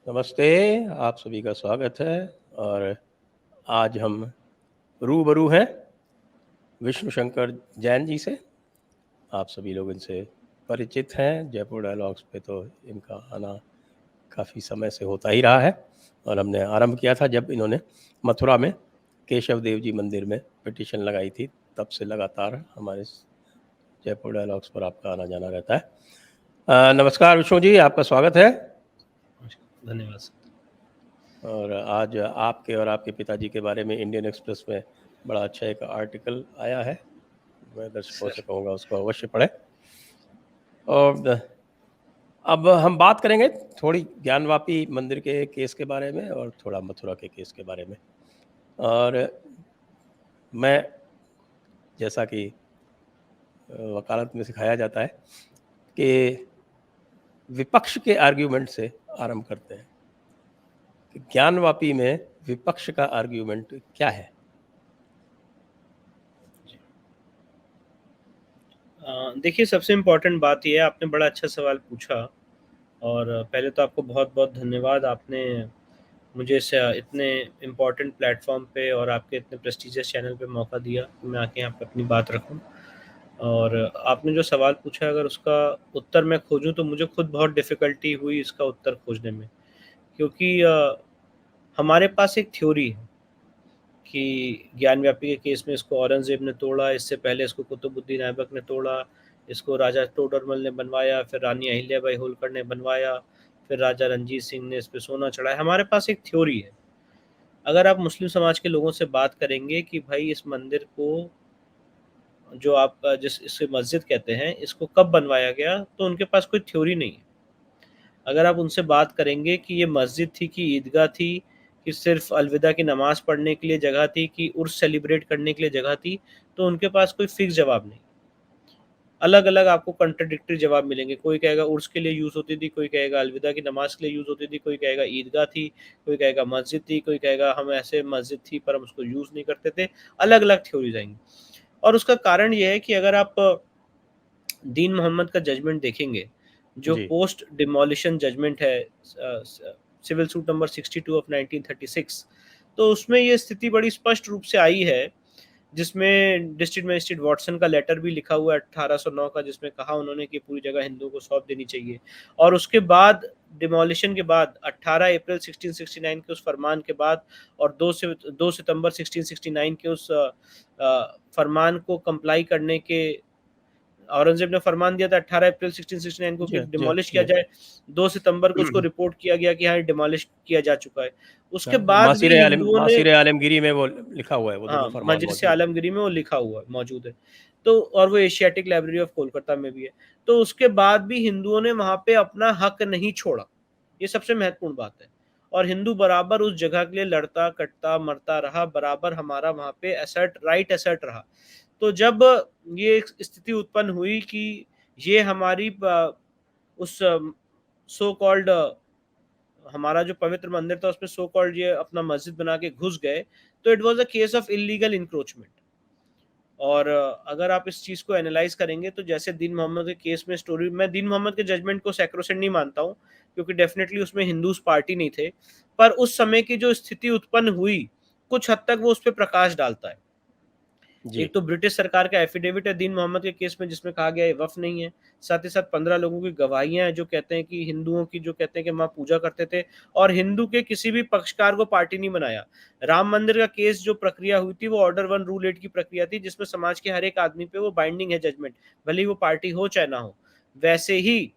नमस्ते, आप सभी का स्वागत है। और आज हम रूबरू हैं विष्णु शंकर जैन जी से। आप सभी लोग इनसे परिचित हैं। जयपुर डायलॉग्स पे तो इनका आना काफ़ी समय से होता ही रहा है और हमने आरंभ किया था जब इन्होंने मथुरा में केशव देव जी मंदिर में पिटीशन लगाई थी। तब से लगातार हमारे जयपुर डायलॉग्स पर आपका आना जाना रहता है। नमस्कार विष्णु जी, आपका स्वागत है। धन्यवाद सर। और आज आपके और आपके पिताजी के बारे में इंडियन एक्सप्रेस में बड़ा अच्छा एक आर्टिकल आया है। मैं दर्शकों से कहूँगा उसको अवश्य पढ़ें। और अब हम बात करेंगे थोड़ी ज्ञानवापी मंदिर के केस के बारे में और थोड़ा मथुरा के केस के बारे में। और मैं, जैसा कि वकालत में सिखाया जाता है, कि विपक्ष के आर्ग्यूमेंट से आरंभ करते हैं कि ज्ञानवापी में विपक्ष का आर्ग्यूमेंट क्या है। देखिए, सबसे इम्पोर्टेंट बात ये है, आपने बड़ा अच्छा सवाल पूछा और पहले तो आपको बहुत बहुत धन्यवाद। आपने मुझे इस इतने इम्पोर्टेंट प्लेटफॉर्म पे और आपके इतने प्रेस्टिजियस चैनल पे मौका दिया कि मैं आके यहाँ पे अपनी बात रखूँ। और आपने जो सवाल पूछा, अगर उसका उत्तर मैं खोजूँ तो मुझे खुद बहुत डिफ़िकल्टी हुई इसका उत्तर खोजने में, क्योंकि हमारे पास एक थ्योरी है कि ज्ञानव्यापी के केस में इसको औरंगज़ेब ने तोड़ा, इससे पहले इसको कुतुबुद्दीन ऐबक ने तोड़ा, इसको राजा टोडरमल ने बनवाया, फिर रानी अहिल्याबाई होलकर ने बनवाया, फिर राजा रणजीत सिंह ने इस पे सोना चढ़ाया। हमारे पास एक थ्योरी है। अगर आप मुस्लिम समाज के लोगों से बात करेंगे कि भाई इस मंदिर को, जो आप जिस इसे मस्जिद कहते हैं, इसको कब बनवाया गया, तो उनके पास कोई थ्योरी नहीं है। अगर आप उनसे बात करेंगे कि ये मस्जिद थी कि ईदगाह थी, कि सिर्फ अलविदा की नमाज़ पढ़ने के लिए जगह थी, कि उर्स सेलिब्रेट करने के लिए जगह थी, तो उनके पास कोई फिक्स जवाब नहीं। अलग-अलग आपको कॉन्ट्राडिक्टरी जवाब मिलेंगे। कोई कहेगा उर्स के लिए यूज़ होती थी, कोई कहेगा अलविदा की नमाज़ के लिए यूज़ होती थी, कोई कहेगा ईदगाह थी, कोई कहेगा मस्जिद थी, कोई कहेगा हम ऐसे मस्जिद थी पर हम उसको यूज़ नहीं करते थे। अलग-अलग थ्योरीज़ आएँगी। और उसका कारण ये है कि अगर आप दीन मोहम्मद का जजमेंट देखेंगे, जो जी। पोस्ट डिमोलिशन जजमेंट है, सिविल सूट नंबर 62 ऑफ 1936, तो उसमें ये स्थिति बड़ी स्पष्ट रूप से आई है, जिसमें डिस्ट्रिक्ट मजिस्ट्रेट वॉटसन का लेटर भी लिखा हुआ है 1809 का, जिसमें कहा उन्होंने कि पूरी जगह हिंदुओं को सौंप देनी चाहिए। और उसके बाद डिमोलिशन के बाद 18 अप्रैल 1669 के उस फरमान के बाद और 2 सितंबर 1669 के उस फरमान को कंप्लाई करने के, औरंगज़ेब ने फरमान दिया था 18 अप्रैल 1669 को जी, कि जी, डिमोलिश किया जी। जाए। 2 सितंबर को उसको रिपोर्ट किया गया कि हाँ, डिमोलिश किया जा चुका है। उसके हाँ, बाद भी हिंदुओं ने, मासीर आलमगीरी में वो लिखा हुआ है, वो दोनों हाँ, फरमान मजलिस मौजूद है। आलमगीरी में वो लिखा हुआ है, मौजूद है। तो और वो एशियाटिक लाइब्रेरी ऑफ कोलकाता में भी है। तो उसके बाद भी हिंदुओं ने वहाँ पे अपना हक नहीं छोड़ा। ये सबसे महत्वपूर्ण बात है। और हिंदू बराबर उस जगह के लिए लड़ता, कटता, मरता रहा, बराबर हमारा वहाँ पे राइट असर्ट रहा। तो जब ये एक स्थिति उत्पन्न हुई कि ये हमारी उस सो कॉल्ड हमारा जो पवित्र मंदिर था उसमें सो कॉल्ड ये अपना मस्जिद बना के घुस गए, तो it was a case of illegal encroachment. और अगर आप इस चीज़ को एनालाइज करेंगे तो जैसे दीन मोहम्मद के केस में स्टोरी, मैं दीन मोहम्मद के जजमेंट को सैक्रोसेंट नहीं मानता हूँ, क्योंकि डेफिनेटली उसमें हिंदूज पार्टी नहीं थे, पर उस समय की जो स्थिति उत्पन्न हुई, कुछ हद तक वो उस पे प्रकाश डालता है। जी। एक तो ब्रिटिश सरकार का एफिडेविट है दीन मोहम्मद के केस में, जिसमें कहा गया है वफ़ नहीं है। साथ ही साथ 15 लोगों की गवाहियाँ हैं जो कहते हैं कि हिंदुओं की, जो कहते हैं कि वहाँ पूजा करते थे और हिंदू के किसी भी पक्षकार को पार्टी नहीं बनाया। राम मंदिर का केस जो प्रक्रिया हुई थी वो ऑर्डर 1 रूल 8 की प्रक्रिया थी, जिसमें समाज के हर एक आदमी पे वो बाइंडिंग है जजमेंट, भले ही वो पार्टी हो चाहे ना हो। वैसे ही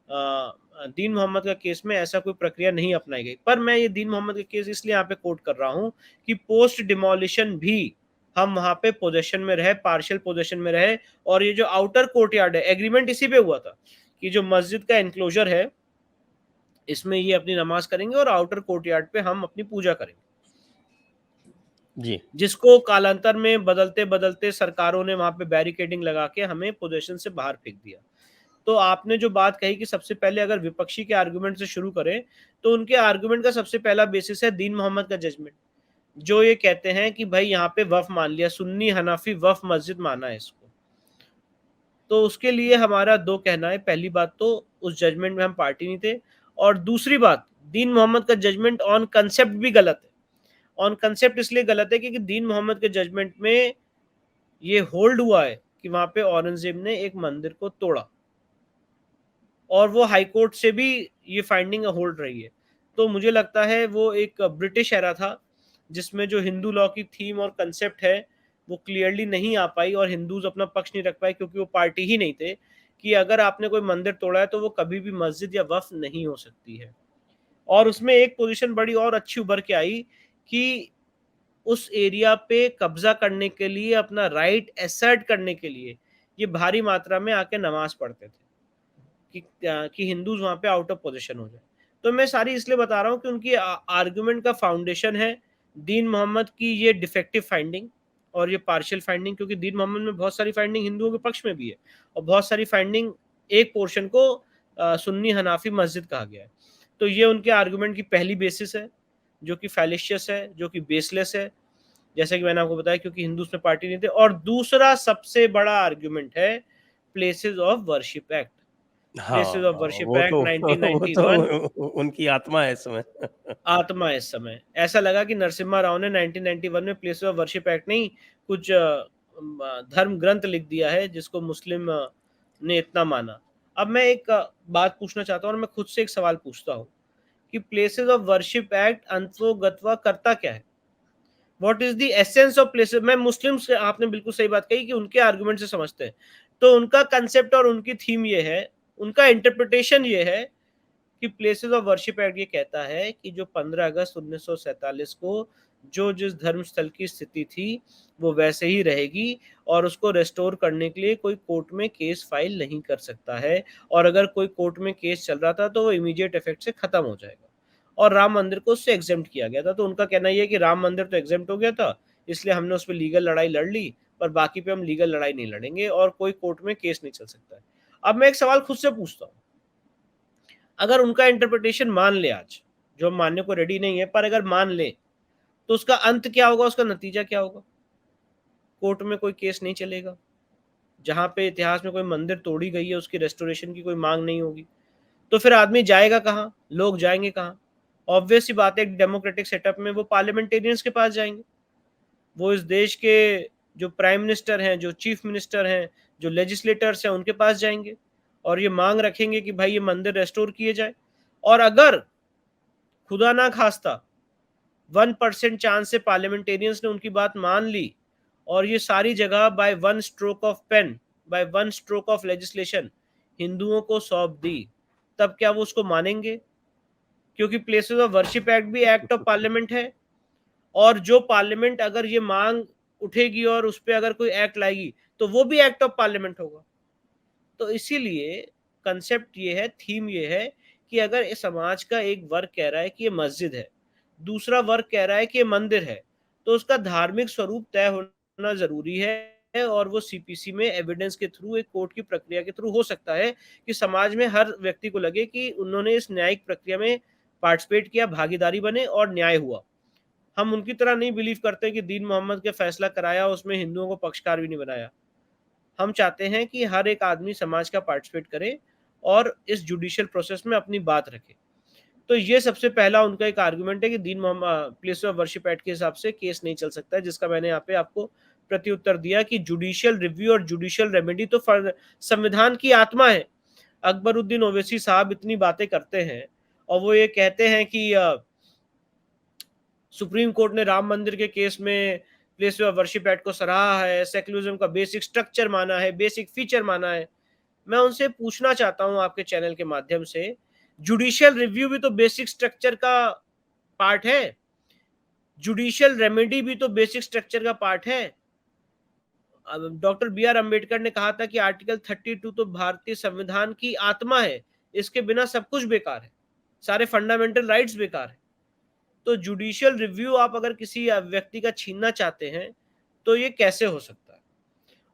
दीन मोहम्मद का केस में ऐसा कोई प्रक्रिया नहीं अपनाई गई। पर मैं ये दीन मोहम्मद के केस इसलिए यहाँ पे कोट कर रहा हूँ कि पोस्ट डिमोलिशन भी हम वहाँ पे पोजेशन में रहे, पार्शियल पोजेशन में रहे। और ये जो आउटर कोर्टयार्ड है, एग्रीमेंट इसी पे हुआ था कि जो मस्जिद का एनक्लोजर है, इसमें ये अपनी नमाज करेंगे और आउटर कोर्टयार्ड पे हम अपनी पूजा करेंगे। जी। जिसको कालांतर में बदलते-बदलते सरकारों ने वहाँ पे बैरिकेडिंग लगा के हमें पोज़ीशन से बाहर फेंक दिया। तो आपने जो बात कही कि सबसे पहले अगर विपक्षी के आर्गुमेंट से शुरू करें, तो उनके आर्गुमेंट का सबसे पहला बेसिस है दीन मोहम्मद का जजमेंट, जो ये कहते हैं कि भाई यहाँ पे वक़्फ़ मान लिया, सुन्नी हनाफी वक़्फ़ मस्जिद माना है इसको। तो उसके लिए हमारा 2 कहना है। पहली बात तो उस जजमेंट में हम पार्टी नहीं थे, और दूसरी बात, दीन मोहम्मद का जजमेंट ऑन कंसेप्ट भी गलत है। ऑन कंसेप्ट इसलिए गलत है क्योंकि दीन मोहम्मद के जजमेंट में ये होल्ड हुआ है कि वहां पे औरंगजेब ने एक मंदिर को तोड़ा, और वो हाई कोर्ट से भी ये फाइंडिंग होल्ड रही है। तो मुझे लगता है वो एक ब्रिटिश एरा था जिसमें जो हिंदू लॉ की थीम और कंसेप्ट है वो क्लियरली नहीं आ पाई, और हिंदूज अपना पक्ष नहीं रख पाए क्योंकि वो पार्टी ही नहीं थे कि अगर आपने कोई मंदिर तोड़ा है तो वो कभी भी मस्जिद या वक्फ नहीं हो सकती है। और उसमें एक पोजीशन बड़ी और अच्छी उभर के आई कि उस एरिया पे कब्जा करने के लिए, अपना राइट एसर्ट करने के लिए ये भारी मात्रा में आके नमाज पढ़ते थे कि हिंदूज वहां पे आउट ऑफ पोजीशन हो जाए। तो मैं सारी इसलिए बता रहा हूँ कि उनकी आर्गुमेंट का फाउंडेशन है दीन मोहम्मद की ये डिफेक्टिव फाइंडिंग और ये पार्शियल फाइंडिंग, क्योंकि दीन मोहम्मद में बहुत सारी फाइंडिंग हिंदुओं के पक्ष में भी है और बहुत सारी फाइंडिंग एक पोर्शन को सुन्नी हनाफी मस्जिद कहा गया है। तो ये उनके आर्गुमेंट की पहली बेसिस है जो कि फैलिशियस है, जो कि बेसलेस है, जैसे कि मैंने आपको बताया, क्योंकि हिंदूज में पार्टी नहीं थे। और दूसरा सबसे बड़ा आर्गुमेंट है प्लेसेस ऑफ वर्शिप एक्ट। हाँ, प्लेसेस ऑफ वर्शिप वो एक्ट तो वो 1991 तो उनकी आत्मा है इसमें। आत्मा है इस समय। ऐसा लगा कि नरसिम्हा राव ने 1991 में प्लेसेस ऑफ वर्शिप एक्ट नहीं, कुछ धर्म ग्रंथ लिख दिया है जिसको मुस्लिम ने इतना माना। अब मैं एक बात पूछना चाहता हूँ और मैं खुद से एक सवाल पूछता हूँ कि प्लेसेस ऑफ वर्शिप एक्ट अंततोगत्वा करता क्या है? What is the essence of places? मैं मुस्लिम से, आपने बिल्कुल सही बात कही कि उनके आर्गुमेंट से समझते हैं। तो उनका कंसेप्ट और उनकी थीम ये है, उनका इंटरप्रिटेशन ये है कि प्लेसेस ऑफ वर्शिप एक्ट ये कहता है कि जो 15 अगस्त 1947 को जो जिस धर्म स्थल की स्थिति थी वो वैसे ही रहेगी, और उसको रेस्टोर करने के लिए कोई कोर्ट में केस फाइल नहीं कर सकता है, और अगर कोई कोर्ट में केस चल रहा था तो वो इमीडिएट इफेक्ट से खत्म हो जाएगा। और राम मंदिर को उससे एग्जेम्प्ट किया गया था। तो उनका कहना ये है कि राम मंदिर तो एग्जेम्प्ट हो गया था, इसलिए हमने उस पर लीगल लड़ाई लड़ ली, पर बाकी पे हम लीगल लड़ाई नहीं लड़ेंगे और कोई कोर्ट में केस नहीं चल सकता है। अब मैं एक सवाल खुद से पूछता हूँ, अगर उनका इंटरप्रिटेशन मान ले आज, जो हम मानने को रेडी नहीं है, पर अगर मान ले तो उसका अंत क्या होगा, उसका नतीजा क्या होगा? कोर्ट में कोई केस नहीं चलेगा, जहां पे इतिहास में कोई मंदिर तोड़ी गई है उसकी रेस्टोरेशन की कोई मांग नहीं होगी। तो फिर आदमी जाएगा कहाँ, लोग जाएंगे कहाँ? ऑब्वियस सी बात है, एक डेमोक्रेटिक सेटअप में वो पार्लियामेंटेरियंस के पास जाएंगे, वो इस देश के जो प्राइम मिनिस्टर हैं, जो चीफ मिनिस्टर हैं, जो लेजिस्लेटर्स हैं, उनके पास जाएंगे और ये मांग रखेंगे कि भाई ये मंदिर रेस्टोर किए जाए। और अगर खुदा ना खास्ता 1% चांस से पार्लियामेंटेरियंस ने उनकी बात मान ली और ये सारी जगह by one stroke of pen, by one stroke of legislation हिंदुओं को सौंप दी, तब क्या वो उसको मानेंगे? क्योंकि प्लेसेस ऑफ वर्शिप एक्ट भी एक्ट ऑफ पार्लियामेंट है, और जो पार्लियामेंट अगर ये मांग उठेगी और उस पर अगर कोई एक्ट लाएगी तो वो भी एक्ट ऑफ पार्लियामेंट होगा। तो इसीलिए कंसेप्ट ये है, थीम ये है कि अगर इस समाज का एक वर्ग कह रहा है कि ये मस्जिद है, दूसरा वर्ग कह रहा है कि ये मंदिर है, तो उसका धार्मिक स्वरूप तय होना जरूरी है, और वो सीपीसी में एविडेंस के थ्रू, एक कोर्ट की प्रक्रिया के थ्रू हो सकता है कि समाज में हर व्यक्ति को लगे कि उन्होंने इस न्यायिक प्रक्रिया में पार्टिसिपेट किया, भागीदारी बने और न्याय हुआ। हम उनकी तरह नहीं बिलीव करते कि दीन मोहम्मद के फैसला कराया उसमें हिंदुओं को पक्षकार भी नहीं बनाया। हम चाहते हैं कि हर एक आदमी समाज का पार्टिसिपेट करे और इस जुडिशियल प्रोसेस में अपनी बात रखे। तो ये सबसे पहला उनका एक आर्गुमेंट है कि Deen Mohammad place of worship act के हिसाब से केस नहीं चल सकता है, जिसका मैंने यहाँ पे आपको प्रत्युत्तर दिया कि जुडिशियल रिव्यू और जुडिशियल रेमेडी तो संविधान की आत्मा है। अकबरुद्दीन ओवैसी साहब इतनी बातें करते हैं और वो ये कहते हैं कि सुप्रीम कोर्ट ने राम मंदिर के केस में प्लेस ऑफ वर्शिप एक्ट को सराहा है, सेक्युलरिज्म का बेसिक स्ट्रक्चर माना है, बेसिक फीचर माना है। मैं उनसे पूछना चाहता हूं आपके चैनल के माध्यम से, जुडिशियल रिव्यू भी तो बेसिक स्ट्रक्चर का पार्ट है, जुडिशियल रेमेडी भी तो बेसिक स्ट्रक्चर का पार्ट है। डॉक्टर बी आर अम्बेडकर ने कहा था कि आर्टिकल 32 तो भारतीय संविधान की आत्मा है, इसके बिना सब कुछ बेकार है, सारे फंडामेंटल राइट्स बेकार है। तो जुडिशियल रिव्यू आप अगर किसी व्यक्ति का छीनना चाहते हैं तो ये कैसे हो सकता है?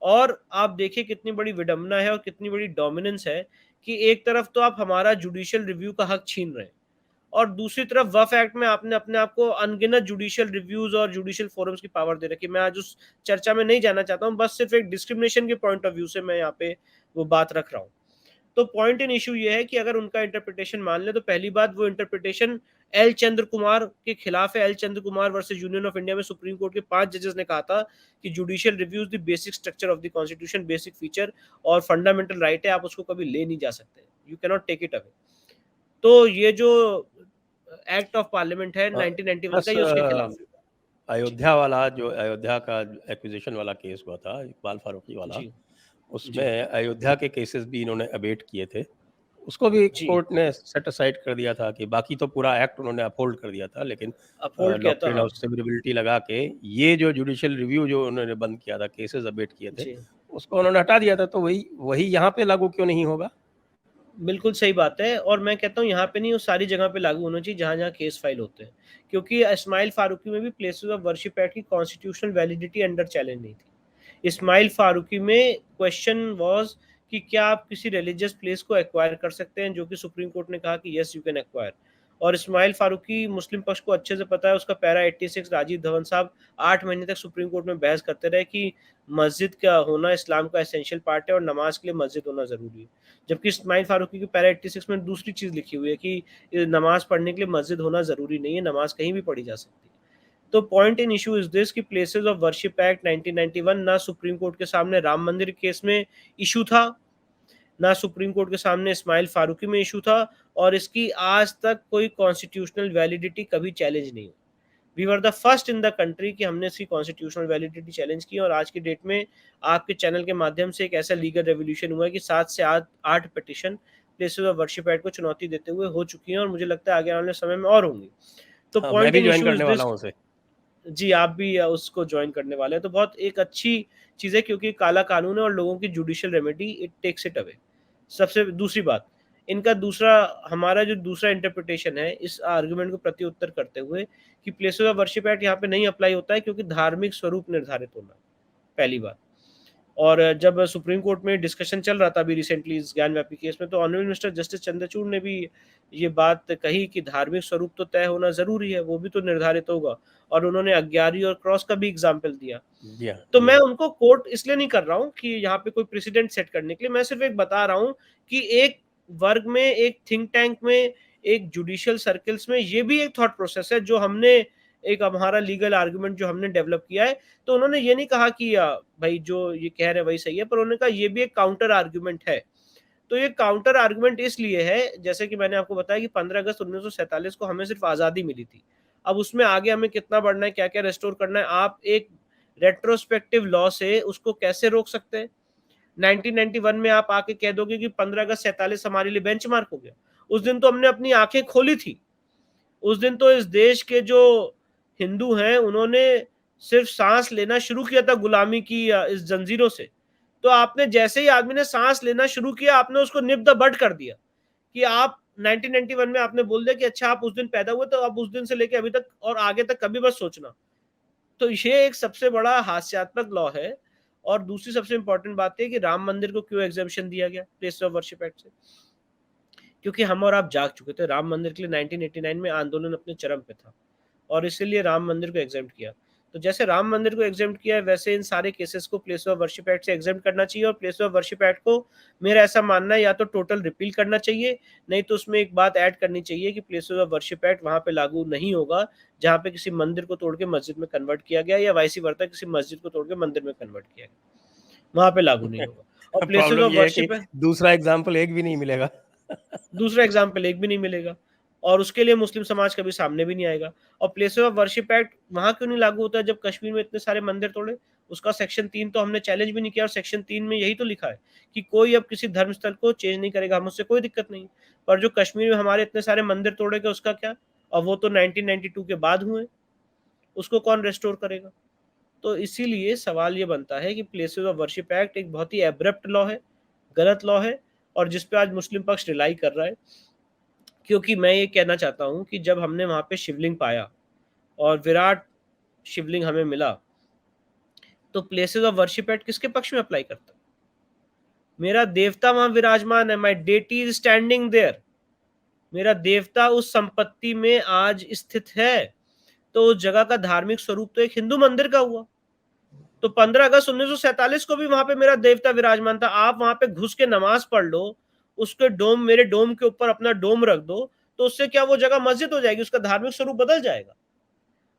और आप देखिए कितनी बड़ी विडंबना है और कितनी बड़ी डोमिनेंस है कि एक तरफ तो आप हमारा जुडिशियल रिव्यू का हक छीन रहे हैं और दूसरी तरफ वफ एक्ट में आपने अपने आप को अनगिनत जुडिशियल रिव्यूज और जुडिशियल फोरम्स की पावर दे रखी। मैं आज उस चर्चा में नहीं जाना चाहता हूं, बस सिर्फ एक डिस्क्रिमिनेशन के पॉइंट ऑफ व्यू से मैं यहाँ पे वो बात रख रहा हूँ। तो पॉइंट इन इशू ये है कि अगर उनका इंटरप्रिटेशन मान ले तो पहली बात वो इंटरप्रिटेशन एल चंद्र कुमार के खिलाफ है। L Chandra Kumar versus Union of India में सुप्रीम कोर्ट के 5 जजेस ने कहा था कि judicial reviews the basic structure of the constitution, basic feature और फंडामेंटल राइट है, आप उसको कभी ले नहीं जा सकते, you can not take it away. तो ये जो एक्ट ऑफ पार्लियामेंट है 1991 प्लस का, ये उसके खिलाफ है। अयोध्या वाला, जो अयोध्या का एक्विजिशन वाला केस हुआ था, इकबाल फारूकी वाला, जी, उसमें अयोध्या के केसेस भी इन्होंने अबेट किए थे, उसको भी जी, कोर्ट ने सेट असाइड कर दिया था कि बाकी तो पूरा एक्ट उन्होंने अपहोल्ड कर दिया था, लेकिन अपहोल्ड किया था, डॉक्ट्रिन हाँ। ऑफ सेवरेबिलिटी लगा के ये जो जुडिशियल रिव्यू जो उन्होंने बंद किया था, केसेस अबेट किए थे, जी, उसको उन्होंने हटा दिया था। तो वही वही यहाँ पे लागू क्यों नहीं होगा? बिल्कुल सही बात है, और मैं कहता हूँ यहाँ पे नहीं, वो सारी जगह पे लागू होना चाहिए जहाँ-जहाँ केस फाइल होते हैं। क्योंकि इस्माइल फारूकी में भी प्लेसेस ऑफ वर्शिप एक्ट की कॉन्स्टिट्यूशनल वैलिडिटी अंडर चैलेंज नहीं थी। इस्माइल फारूकी में क्वेश्चन वाज़ कि क्या आप किसी रिलीजियस प्लेस को एक्वायर कर सकते हैं, जो कि सुप्रीम कोर्ट ने कहा कि येस यू कैन एक्वायर। और इस्माइल फारूकी मुस्लिम पक्ष को अच्छे से पता है, उसका पैरा 86 राजीव धवन साहब 8 महीने तक सुप्रीम कोर्ट में बहस करते रहे कि मस्जिद का होना इस्लाम का एसेंशियल पार्ट है और नमाज के लिए मस्जिद होना ज़रूरी है। जबकि इस्माइल फारूकी की पैरा 86 में दूसरी चीज़ लिखी हुई है कि नमाज पढ़ने के लिए मस्जिद होना ज़रूरी नहीं है, नमाज कहीं भी पढ़ी जा सकती है। तो point in issue is this कि प्लेसेस ऑफ वर्शिप एक्ट 1991 ना सुप्रीम कोर्ट के सामने राम मंदिर केस में इशू था, ना सुप्रीम कोर्ट के सामने इस्माइल फारूकी में इशू था, और इसकी आज तक कोई कॉन्स्टिट्यूशनल वैलिडिटी कभी चैलेंज नहीं हुई। We were the first in the country कि हमने इसकी कॉन्स्टिट्यूशनल वैलिडिटी चैलेंज की, और आज की डेट में आपके चैनल के माध्यम से एक ऐसा लीगल रेवोल्यूशन हुआ है कि 7 से 8 petition places of worship act को चुनौती देते हुए हो चुकी हैं, और मुझे लगता है आगे आने वाले समय में और होंगी। तो हाँ, मैं पॉइंट भी इन ज्वाइन इशू इज करने वाला दिस। हूँ उसे। जी, आप भी उसको जॉइन करने वाले हैं, तो बहुत एक अच्छी चीज़ है, क्योंकि काला कानून है और लोगों की judicial remedy it takes it away. सबसे दूसरी बात, इनका दूसरा, हमारा जो दूसरा इंटरप्रिटेशन है इस आर्गुमेंट को प्रत्युत्तर करते हुए, कि प्लेसेस ऑफ वर्शिप एक्ट यहाँ पे नहीं अप्लाई होता है क्योंकि धार्मिक स्वरूप निर्धारित होना, पहली बात। और जब सुप्रीम कोर्ट में डिस्कशन चल रहा था अभी रिसेंटली इस ज्ञानव्यापी केस में, तो ऑनरेबल मिनिस्टर जस्टिस चंद्रचूड़ ने भी ये बात कही कि धार्मिक स्वरूप तो तय होना ज़रूरी है, वो भी तो निर्धारित होगा, और उन्होंने अग्यारी और क्रॉस का भी एग्ज़ाम्पल दिया। जी हाँ, तो जी मैं हाँ। उनको कोट इसलिए नहीं कर रहा हूँ कि यहाँ पे कोई प्रेसिडेंट सेट करने के लिए, मैं सिर्फ एक बता रहा हूँ कि एक वर्ग में, एक थिंक टैंक में, एक जुडिशियल सर्कल्स में ये भी एक थॉट प्रोसेस है जो हमने, एक हमारा लीगल आर्गुमेंट जो हमने डेवलप किया है। तो उन्होंने ये नहीं कहा कि भाई जो ये कह रहे हैं वही सही है, पर उन्होंने कहा ये भी एक काउंटर आर्गुमेंट है। तो ये काउंटर आर्गुमेंट इसलिए है, जैसे कि मैंने आपको बताया कि 15 अगस्त 1947 को हमें सिर्फ आज़ादी मिली थी। अब उसमें आगे हमें कितना बढ़ना है, क्या-क्या रिस्टोर करना है, आप एक रेट्रोस्पेक्टिव लॉ से उसको कैसे रोक सकते हैं? 1991 में आप आके कह दोगे कि 15 अगस्त 47 हमारे लिए बेंचमार्क हो गया। उस दिन तो हमने अपनी आँखें खोली थी। उस दिन तो इस देश के जो हिंदू हैं, उन्होंने सिर्फ साँस लेना शुरू किया था गुलामी की इस जंजीरों से। तो आपने जैसे ही आदमी ने साँस लेना शुरू किया, आपने उसको निप द बट कर दिया कि आप 1991 में आपने बोल दिया कि अच्छा आप उस दिन पैदा हुए, तो अब उस दिन से लेके अभी तक और आगे तक कभी मत सोचना। तो ये एक सबसे बड़ा हास्यात्मक लॉ है। और दूसरी सबसे इम्पोर्टेंट बात ये है कि राम मंदिर को क्यों एग्जेम्पशन दिया गया प्लेस ऑफ वर्शिप एक्ट से? क्योंकि हम और आप जाग चुके थे, राम मंदिर के लिए 1989 में आंदोलन अपने चरम पे था, और इसीलिए राम मंदिर को एग्जेम्प्ट किया। तो जैसे राम मंदिर को एग्जेम्प्ट किया है, वैसे इन सारे केसेस को प्लेस ऑफ वर्शिप एक्ट से एग्जेम्प्ट करना चाहिए, और प्लेस ऑफ वर्शिप एक्ट को, मेरा ऐसा मानना है, या तो टोटल रिपील करना चाहिए, नहीं तो उसमें एक बात ऐड करनी चाहिए कि प्लेस ऑफ वर्शिप एक्ट वहाँ पे लागू नहीं होगा जहाँ पे किसी मंदिर को तोड़ के मस्जिद में कन्वर्ट किया गया, या वाइस वर्सा किसी मस्जिद को तोड़ के मंदिर में कन्वर्ट किया गया, वहाँ पे लागू नहीं होगा। और प्लेसेस प्रॉब्लम ऑफ ये है कि वर्शिप है, दूसरा एग्ज़ाम्पल एक भी नहीं मिलेगा। दूसरा एग्जाम्पल एक भी नहीं मिलेगा, और उसके लिए मुस्लिम समाज कभी सामने भी नहीं आएगा। और प्लेसेस ऑफ वर्शिप एक्ट वहाँ क्यों नहीं लागू होता है जब कश्मीर में इतने सारे मंदिर तोड़े? उसका सेक्शन 3 तो हमने चैलेंज भी नहीं किया, और सेक्शन 3 में यही तो लिखा है कि कोई अब किसी धर्म स्थल को चेंज नहीं करेगा, हमें उससे कोई दिक्कत नहीं। पर जो कश्मीर में हमारे इतने सारे मंदिर तोड़े गए उसका क्या? और वो तो 1992 के बाद हुए, उसको कौन रिस्टोर करेगा? तो इसीलिए सवाल ये बनता है कि प्लेसेस ऑफ वर्शिप एक्ट एक बहुत ही एब्रप्ट लॉ है, गलत लॉ है, और जिस पे आज मुस्लिम पक्ष रिलाई कर रहा है। क्योंकि मैं ये कहना चाहता हूँ कि जब हमने वहाँ पे शिवलिंग पाया और विराट शिवलिंग हमें मिला, तो प्लेसेस ऑफ वर्शिप एक्ट किसके पक्ष में अप्लाई करता है? मेरा देवता वहाँ विराजमान है, my deity is standing there, मेरा देवता उस संपत्ति में आज स्थित है, तो उस जगह का धार्मिक स्वरूप तो एक हिंदू मंदिर का हुआ। तो 15 अगस्त 1947 को भी वहां पे मेरा देवता विराजमान था। आप वहां पे घुस के नमाज पढ़ लो, उसके डोम, मेरे डोम के ऊपर अपना डोम रख दो, तो उससे क्या वो जगह मस्जिद हो जाएगी, उसका धार्मिक स्वरूप बदल जाएगा।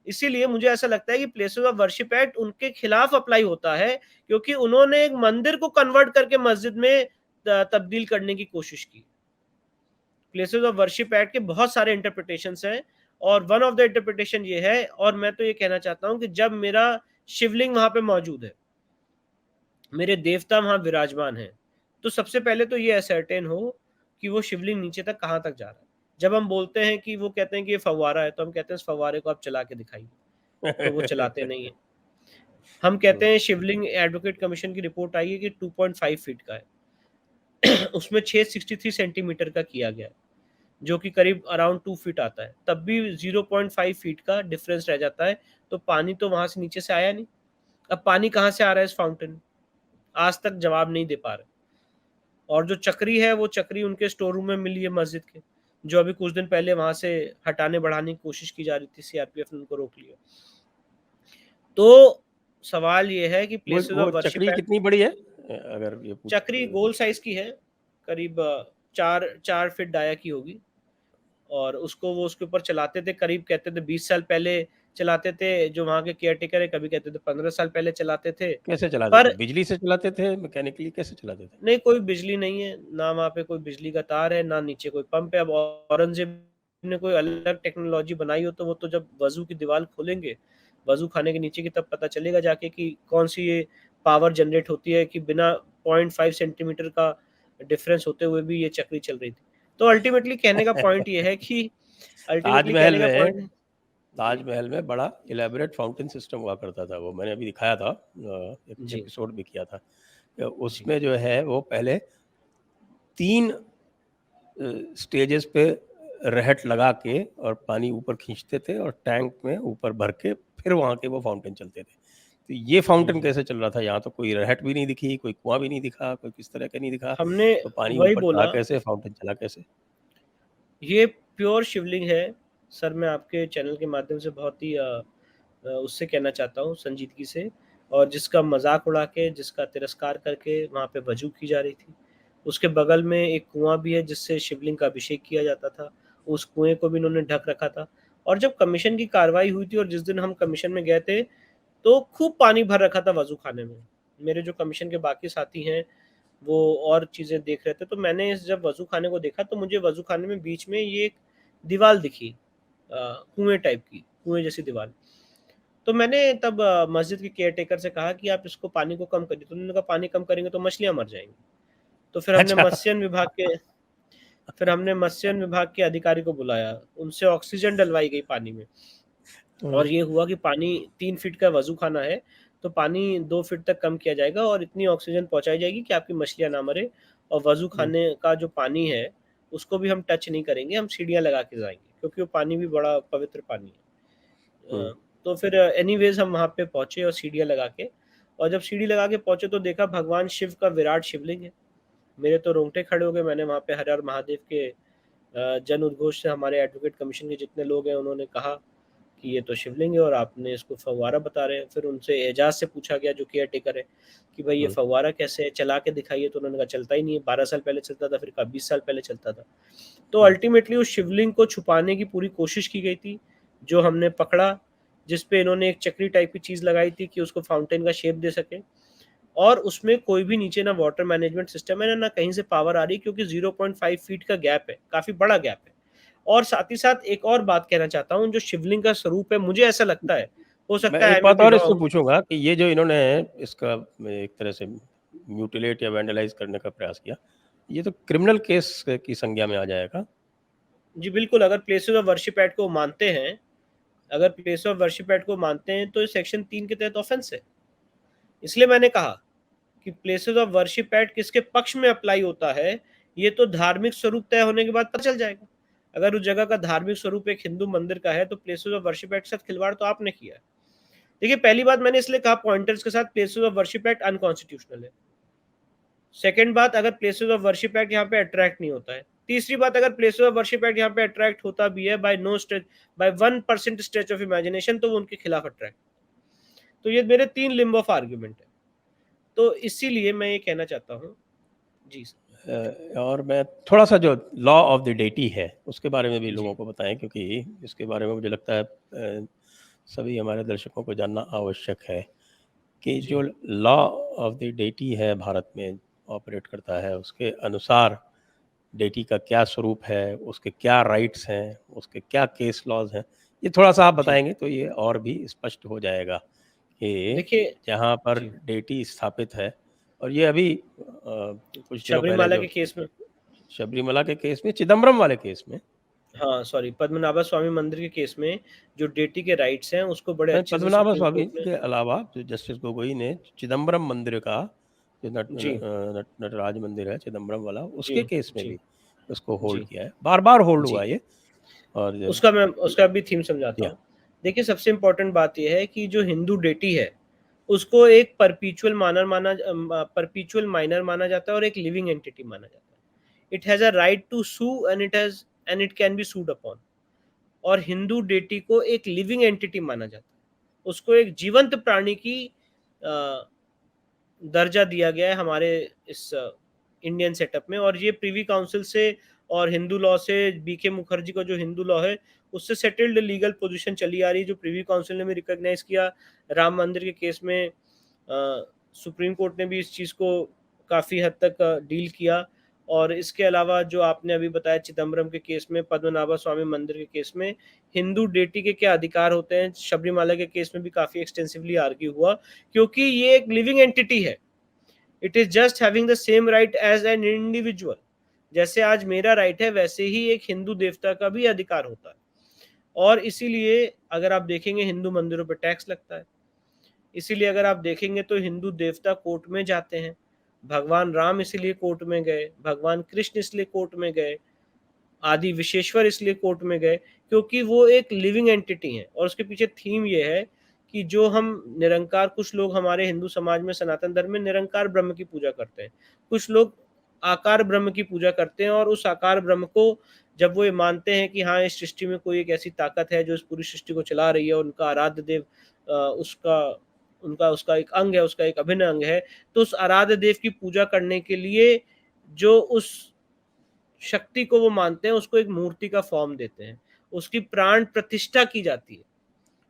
इसीलिए मुझे ऐसा लगता है कि प्लेसेस ऑफ वर्शिप एक्ट उनके खिलाफ अप्लाई होता है, क्योंकि उन्होंने एक मंदिर को कन्वर्ट करके मस्जिद में तब्दील करने की कोशिश की। प्लेसेस ऑफ वर्शिप एक्ट के बहुत सारे इंटरप्रिटेशंस हैं, और वन ऑफ द इंटरप्रिटेशन ये है, और मैं तो ये कहना चाहता हूँ कि जब मेरा शिवलिंग वहां पे मौजूद है, मेरे देवता वहां विराजमान हैं, तो सबसे पहले तो ये असर्टेन हो कि वो शिवलिंग नीचे तक कहाँ तक जा रहा है। जब हम बोलते हैं कि वो कहते हैं कि ये फव्वारा है, तो हम कहते हैं इस फव्वारे को आप चला के दिखाइए, तो वो चलाते नहीं है। हम कहते हैं शिवलिंग, एडवोकेट कमीशन की रिपोर्ट आई है कि 2.5 फीट का है उसमें 663 सेंटीमीटर का किया गया है, जो कि करीब अराउंड 2 फीट आता है, तब भी 0.5 फीट का डिफरेंस रह जाता है। तो पानी तो वहां से नीचे से आया नहीं। अब पानी कहाँ से आ रहा है इस फाउंटेन में? आज तक जवाब नहीं दे पा रहे। और जो चक्री है, वो चक्री उनके स्टोर रूम में मिली है मस्जिद के, जो अभी कुछ दिन पहले वहां से हटाने बढ़ाने की कोशिश की जा रही थी, सीआरपीएफ ने उनको रोक लिया। तो सवाल ये है कि प्लेसेस वो ऑफ वर्शिप चक्री एक्ट, कितनी बड़ी है, अगर ये पूछ। चक्री गोल साइज की है, करीब 4 फीट डाया की होगी, और उसको वो उसके ऊपर चलाते थे, करीब कहते थे 20 साल पहले चलाते थे, जो वहाँ के केयरटेकर है, कभी कहते थे 15 साल पहले चलाते थे। कैसे चलाते थे? पर बिजली से चलाते थे, मैकेनिकली कैसे चलाते थे? नहीं, कोई बिजली नहीं है, ना वहाँ पे कोई बिजली का तार है, ना नीचे कोई पंप है। अब औरंगजेब ने कोई अलग टेक्नोलॉजी बनाई हो, तो वो तो जब वजू की दीवार खोलेंगे, वजू खाने के नीचे की, तब पता चलेगा जाके कि कौन सी ये पावर जनरेट होती है कि बिना 0.5 सेंटीमीटर का डिफरेंस होते हुए भी ये चक्री चल रही थी। तो अल्टीमेटली कहने का पॉइंट ये है कि अल्टीमेटली ताजमहल कहने का में पॉइंट, जी, ताजमहल में बड़ा इलेबोरेट फाउंटेन सिस्टम हुआ करता था, वो मैंने अभी दिखाया था, एक जी, एपिसोड भी किया था। जी, उसमें जो है वो पहले 3 स्टेजेस पे रहट लगा के और पानी ऊपर खींचते थे और टैंक में ऊपर भर के फिर वहाँ के वो फाउंटेन चलते थे। तो ये फाउंटेन हम्म। कैसे चल रहा था? यहाँ तो कोई रहट भी नहीं दिखी, कोई कुआं भी नहीं दिखा, कोई किस तरह का नहीं दिखा, हमने तो पानी वही ऊपर चढ़ा बोला, कैसे, फाउंटेन चला कैसे? ये प्योर शिवलिंग है। सर, मैं आपके चैनल के माध्यम से बहुत ही उससे कहना चाहता हूँ संजीदगी से, और जिसका मजाक उड़ा के, जिसका तिरस्कार करके वहाँ पे वजू की जा रही थी। उसके बगल में एक कुआं भी है जिससे शिवलिंग का अभिषेक किया जाता था, उस कुएं को भी इन्होंने ढक रखा था। और जब कमीशन की कार्रवाई हुई थी, और जिस दिन हम कमीशन में गए थे, तो खूब पानी भर रखा था वजू खाने में। मेरे जो कमीशन के बाकी साथी हैं, वो और चीज़ें देख रहे थे, तो मैंने जब वजू खाने को देखा, तो मुझे वजू खाने में बीच में ये एक दीवार दिखी, कुएं टाइप की, कुएं जैसी दीवार। तो मैंने तब मस्जिद के केयरटेकर से कहा कि आप इसको पानी को कम करिए, तो उन्होंने कहा पानी कम करेंगे तो मछलियां मर जाएंगी। तो अच्छा। फिर हमने मत्स्यन विभाग के अधिकारी को बुलाया, उनसे ऑक्सीजन डलवाई गई पानी में, और ये हुआ कि पानी 3 फीट का वजू खाना है, तो पानी 2 फीट तक कम किया जाएगा और इतनी ऑक्सीजन पहुंचाई जाएगी कि आपकी मछलियां ना मरे। और वजू हम्म, खाने का जो पानी है, उसको भी हम टच नहीं करेंगे, हम सीढ़ियाँ लगा के जाएंगे, क्योंकि वो पानी भी बड़ा पवित्र पानी है। हम्म, तो फिर एनीवेज हम वहाँ पे पहुंचे और सीढ़ियाँ लगा के, और जब सीढ़ी लगा के पहुंचे, तो देखा भगवान शिव का विराट शिवलिंग है। मेरे तो रोंगटे खड़े हो गए। मैंने वहाँ पे हर हर महादेव के जन उद्घोष से हमारे एडवोकेट कमीशन के जितने लोग हैं, उन्होंने कहा कि ये तो शिवलिंग है और आपने इसको फव्वारा बता रहे हैं। फिर उनसे एजाज से पूछा गया, जो केयर टेकर है, कि भाई ये हम्म, फव्वारा कैसे है, चला के दिखाइए। तो उन्होंने कहा चलता ही नहीं है, 12 साल पहले चलता था, फिर कहा 20 साल पहले चलता था। तो हम्म, अल्टीमेटली उस शिवलिंग को छुपाने की पूरी कोशिश की गई थी, जो हमने पकड़ा, जिसपे इन्होंने एक चक्री टाइप की चीज लगाई थी कि उसको फाउंटेन का शेप दे सके। और उसमें कोई भी नीचे ना वाटर मैनेजमेंट सिस्टम है, ना कहीं से पावर आ रही, क्योंकि 0.5 फीट का गैप है, काफी बड़ा गैप है। और साथ ही साथ एक और बात कहना चाहता हूँ, जो शिवलिंग का स्वरूप है, मुझे ऐसा लगता है, हो मैं सकता है एक आई मे बात बी और इससे रॉन्ग। पूछूंगा कि ये जो इन्होंने इसका एक तरह से म्यूटिलेट या वैंडलाइज करने का प्रयास किया, ये तो क्रिमिनल केस की संज्ञा में आ जाएगा। जी बिल्कुल, अगर प्लेसेस ऑफ वर्शिप एक्ट को मानते हैं, अगर प्लेस ऑफ वर्शिप एक्ट को मानते हैं, तो सेक्शन 3 के तहत ऑफेंस है। इसलिए मैंने कहा कि प्लेसेस ऑफ वर्शिप एक्ट किसके पक्ष में अप्लाई होता है, ये तो धार्मिक स्वरूप तय होने के बाद पता चल जाएगा। अगर उस जगह का धार्मिक स्वरूप एक हिंदू मंदिर का है, तो प्लेसेस ऑफ वर्शिप एक्ट के साथ खिलवाड़ तो आपने किया है। देखिए, पहली बात मैंने इसलिए कहा पॉइंटर्स के साथ places of worship act unconstitutional है। सेकंड बात, अगर प्लेसेस ऑफ वर्शिप एक्ट यहाँ पे अट्रैक्ट नहीं होता है। तीसरी बात, अगर प्लेसेस ऑफ वर्शिप एक्ट यहाँ पे अट्रैक्ट होता भी है by no stretch, by 1% stretch of imagination, तो वो उनके खिलाफ अट्रैक्ट। तो ये मेरे 3 लिम्ब ऑफ आर्ग्यूमेंट है। तो इसीलिए मैं ये कहना चाहता हूँ। जी सर। और मैं थोड़ा सा जो लॉ ऑफ द डेटी है उसके बारे में भी जी, लोगों को बताएं, क्योंकि इसके बारे में मुझे लगता है सभी हमारे दर्शकों को जानना आवश्यक है कि जी, जो लॉ ऑफ द डेटी है भारत में ऑपरेट करता है, उसके अनुसार डेटी का क्या स्वरूप है, उसके क्या राइट्स हैं, उसके क्या केस लॉज हैं, ये थोड़ा सा आप जी। बताएंगे तो ये और भी स्पष्ट हो जाएगा कि देखिए जहाँ पर जी, डेटी स्थापित है। और ये अभी कुछ दिनों पहले शबरीमाला जो के केस में शबरीमला के केस में, चिदम्बरम वाले केस में, हाँ, सॉरी पद्मनाभ स्वामी मंदिर के केस में जो डेटी के राइट्स हैं, उसको बड़े नहीं, अच्छे से पद्मनाभ सुप्रीम स्वामी कोर्ट ने के अलावा जो जस्टिस गोगोई ने चिदम्बरम मंदिर का, जो जी, नटराज मंदिर है चिदम्बरम वाला, जी, उसके केस में जी, भी उसको होल्ड जी, किया है, बार बार होल्ड हुआ जी। ये। और उसका भी थीम समझाता या हूँ। देखिए, सबसे इम्पोर्टेंट बात ये है कि जो हिंदू डेटी है, उसको एक परपेचुअल माइनर माना जाता है और एक लिविंग एंटिटी माना जाता है। It has a right to sue and it can be sued upon. और हिंदू डेटी को एक लिविंग एंटिटी माना जाता है। उसको एक जीवंत प्राणी की अ, दर्जा दिया गया है हमारे इस इंडियन सेटअप में, और ये प्रिवी काउंसिल से और हिंदू लॉ से, बीके मुखर्जी का जो हिंदू लॉ है उससे सेटल्ड लीगल पोजीशन चली आ रही है, जो प्रिवी काउंसिल ने भी रिकॉग्नाइज किया। राम मंदिर के केस में सुप्रीम कोर्ट ने भी इस चीज़ को काफ़ी हद तक डील किया। और इसके अलावा जो आपने अभी बताया चिदम्बरम के केस में, पद्मनाभ स्वामी मंदिर के केस में हिंदू डेटी के क्या अधिकार होते हैं, शबरीमाला के केस में भी काफ़ी एक्सटेंसिवली आर्ग्यू हुआ, क्योंकि ये एक लिविंग एंटिटी है। It is just having the same right as an individual. जैसे आज मेरा राइट है, वैसे ही एक हिंदू देवता का भी अधिकार होता है। और इसीलिए अगर आप देखेंगे हिंदू मंदिरों पर टैक्स लगता है। इसीलिए अगर आप देखेंगे तो हिंदू देवता कोर्ट में जाते हैं। भगवान राम इसलिए कोर्ट में गए, भगवान कृष्ण इसलिए कोर्ट में गए, आदि विशेश्वर इसलिए कोर्ट में गए, क्योंकि वो एक लिविंग एंटिटी है। और उसके पीछे थीम ये है कि जो हम निरंकार, कुछ लोग हमारे हिंदू समाज में सनातन धर्म में निरंकार ब्रह्म की पूजा करते हैं, कुछ लोग आकार ब्रह्म की पूजा करते हैं। और उस आकार ब्रह्म को जब वो ये मानते हैं कि हाँ, इस सृष्टि में कोई एक ऐसी ताकत है जो इस पूरी सृष्टि को चला रही है, उनका आराध्य देव उसका उनका उसका एक अंग है, उसका एक अभिन्न अंग है, तो उस आराध्य देव की पूजा करने के लिए जो उस शक्ति को वो मानते हैं, उसको एक मूर्ति का फॉर्म देते हैं। उसकी प्राण प्रतिष्ठा की जाती है।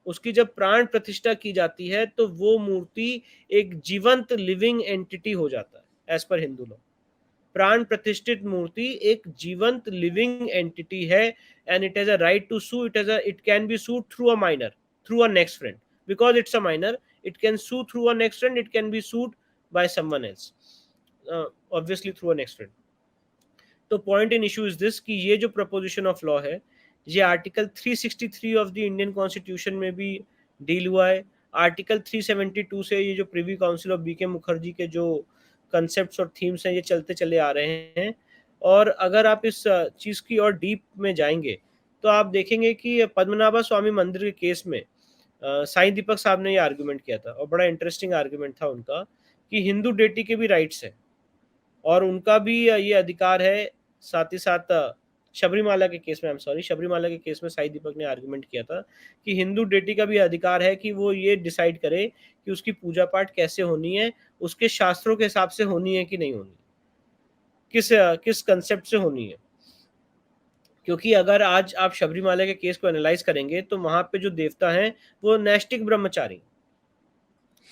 उसकी जब प्राण प्रतिष्ठा की जाती है, तो वो मूर्ति एक जीवंत लिविंग एंटिटी हो जाता है एज़ पर हिंदू लॉ। प्राण प्रतिष्ठित मूर्ति एक जीवंत लिविंग एंटिटी है, and it has a right to sue, it can be sued through a minor, through a next friend. Because it's a minor, it can sue through a next friend, it can be sued by someone else. Obviously through a next friend. तो point in issue is this कि ये जो proposition of law है, ये article 363 of the Indian constitution में भी deal हुआ है। आर्टिकल 372 से ये जो privy council of B K Mukherjee के जो कंसेप्ट्स और थीम्स हैं, ये चलते चले आ रहे हैं। और अगर आप इस चीज़ की और डीप में जाएंगे, तो आप देखेंगे कि पद्मनाभा स्वामी मंदिर के केस में साईं दीपक साहब ने ये आर्गुमेंट किया था, और बड़ा इंटरेस्टिंग आर्गुमेंट था उनका, कि हिंदू डेटी के भी राइट्स हैं और उनका भी ये अधिकार है। साथ ही साथ शबरीमाला के केस में, आई एम सॉरी, शबरीमाला के केस में साईं दीपक ने आर्गुमेंट किया था कि हिंदू डेटी का भी अधिकार है कि वो ये डिसाइड करे कि उसकी पूजा पाठ कैसे होनी है, उसके शास्त्रों के हिसाब से होनी है कि नहीं होनी, किस कंसेप्ट से होनी है। क्योंकि अगर आज आप शबरीमाला के केस को एनालाइज करेंगे, तो वहां पे जो देवता हैं वो नैष्टिक ब्रह्मचारी,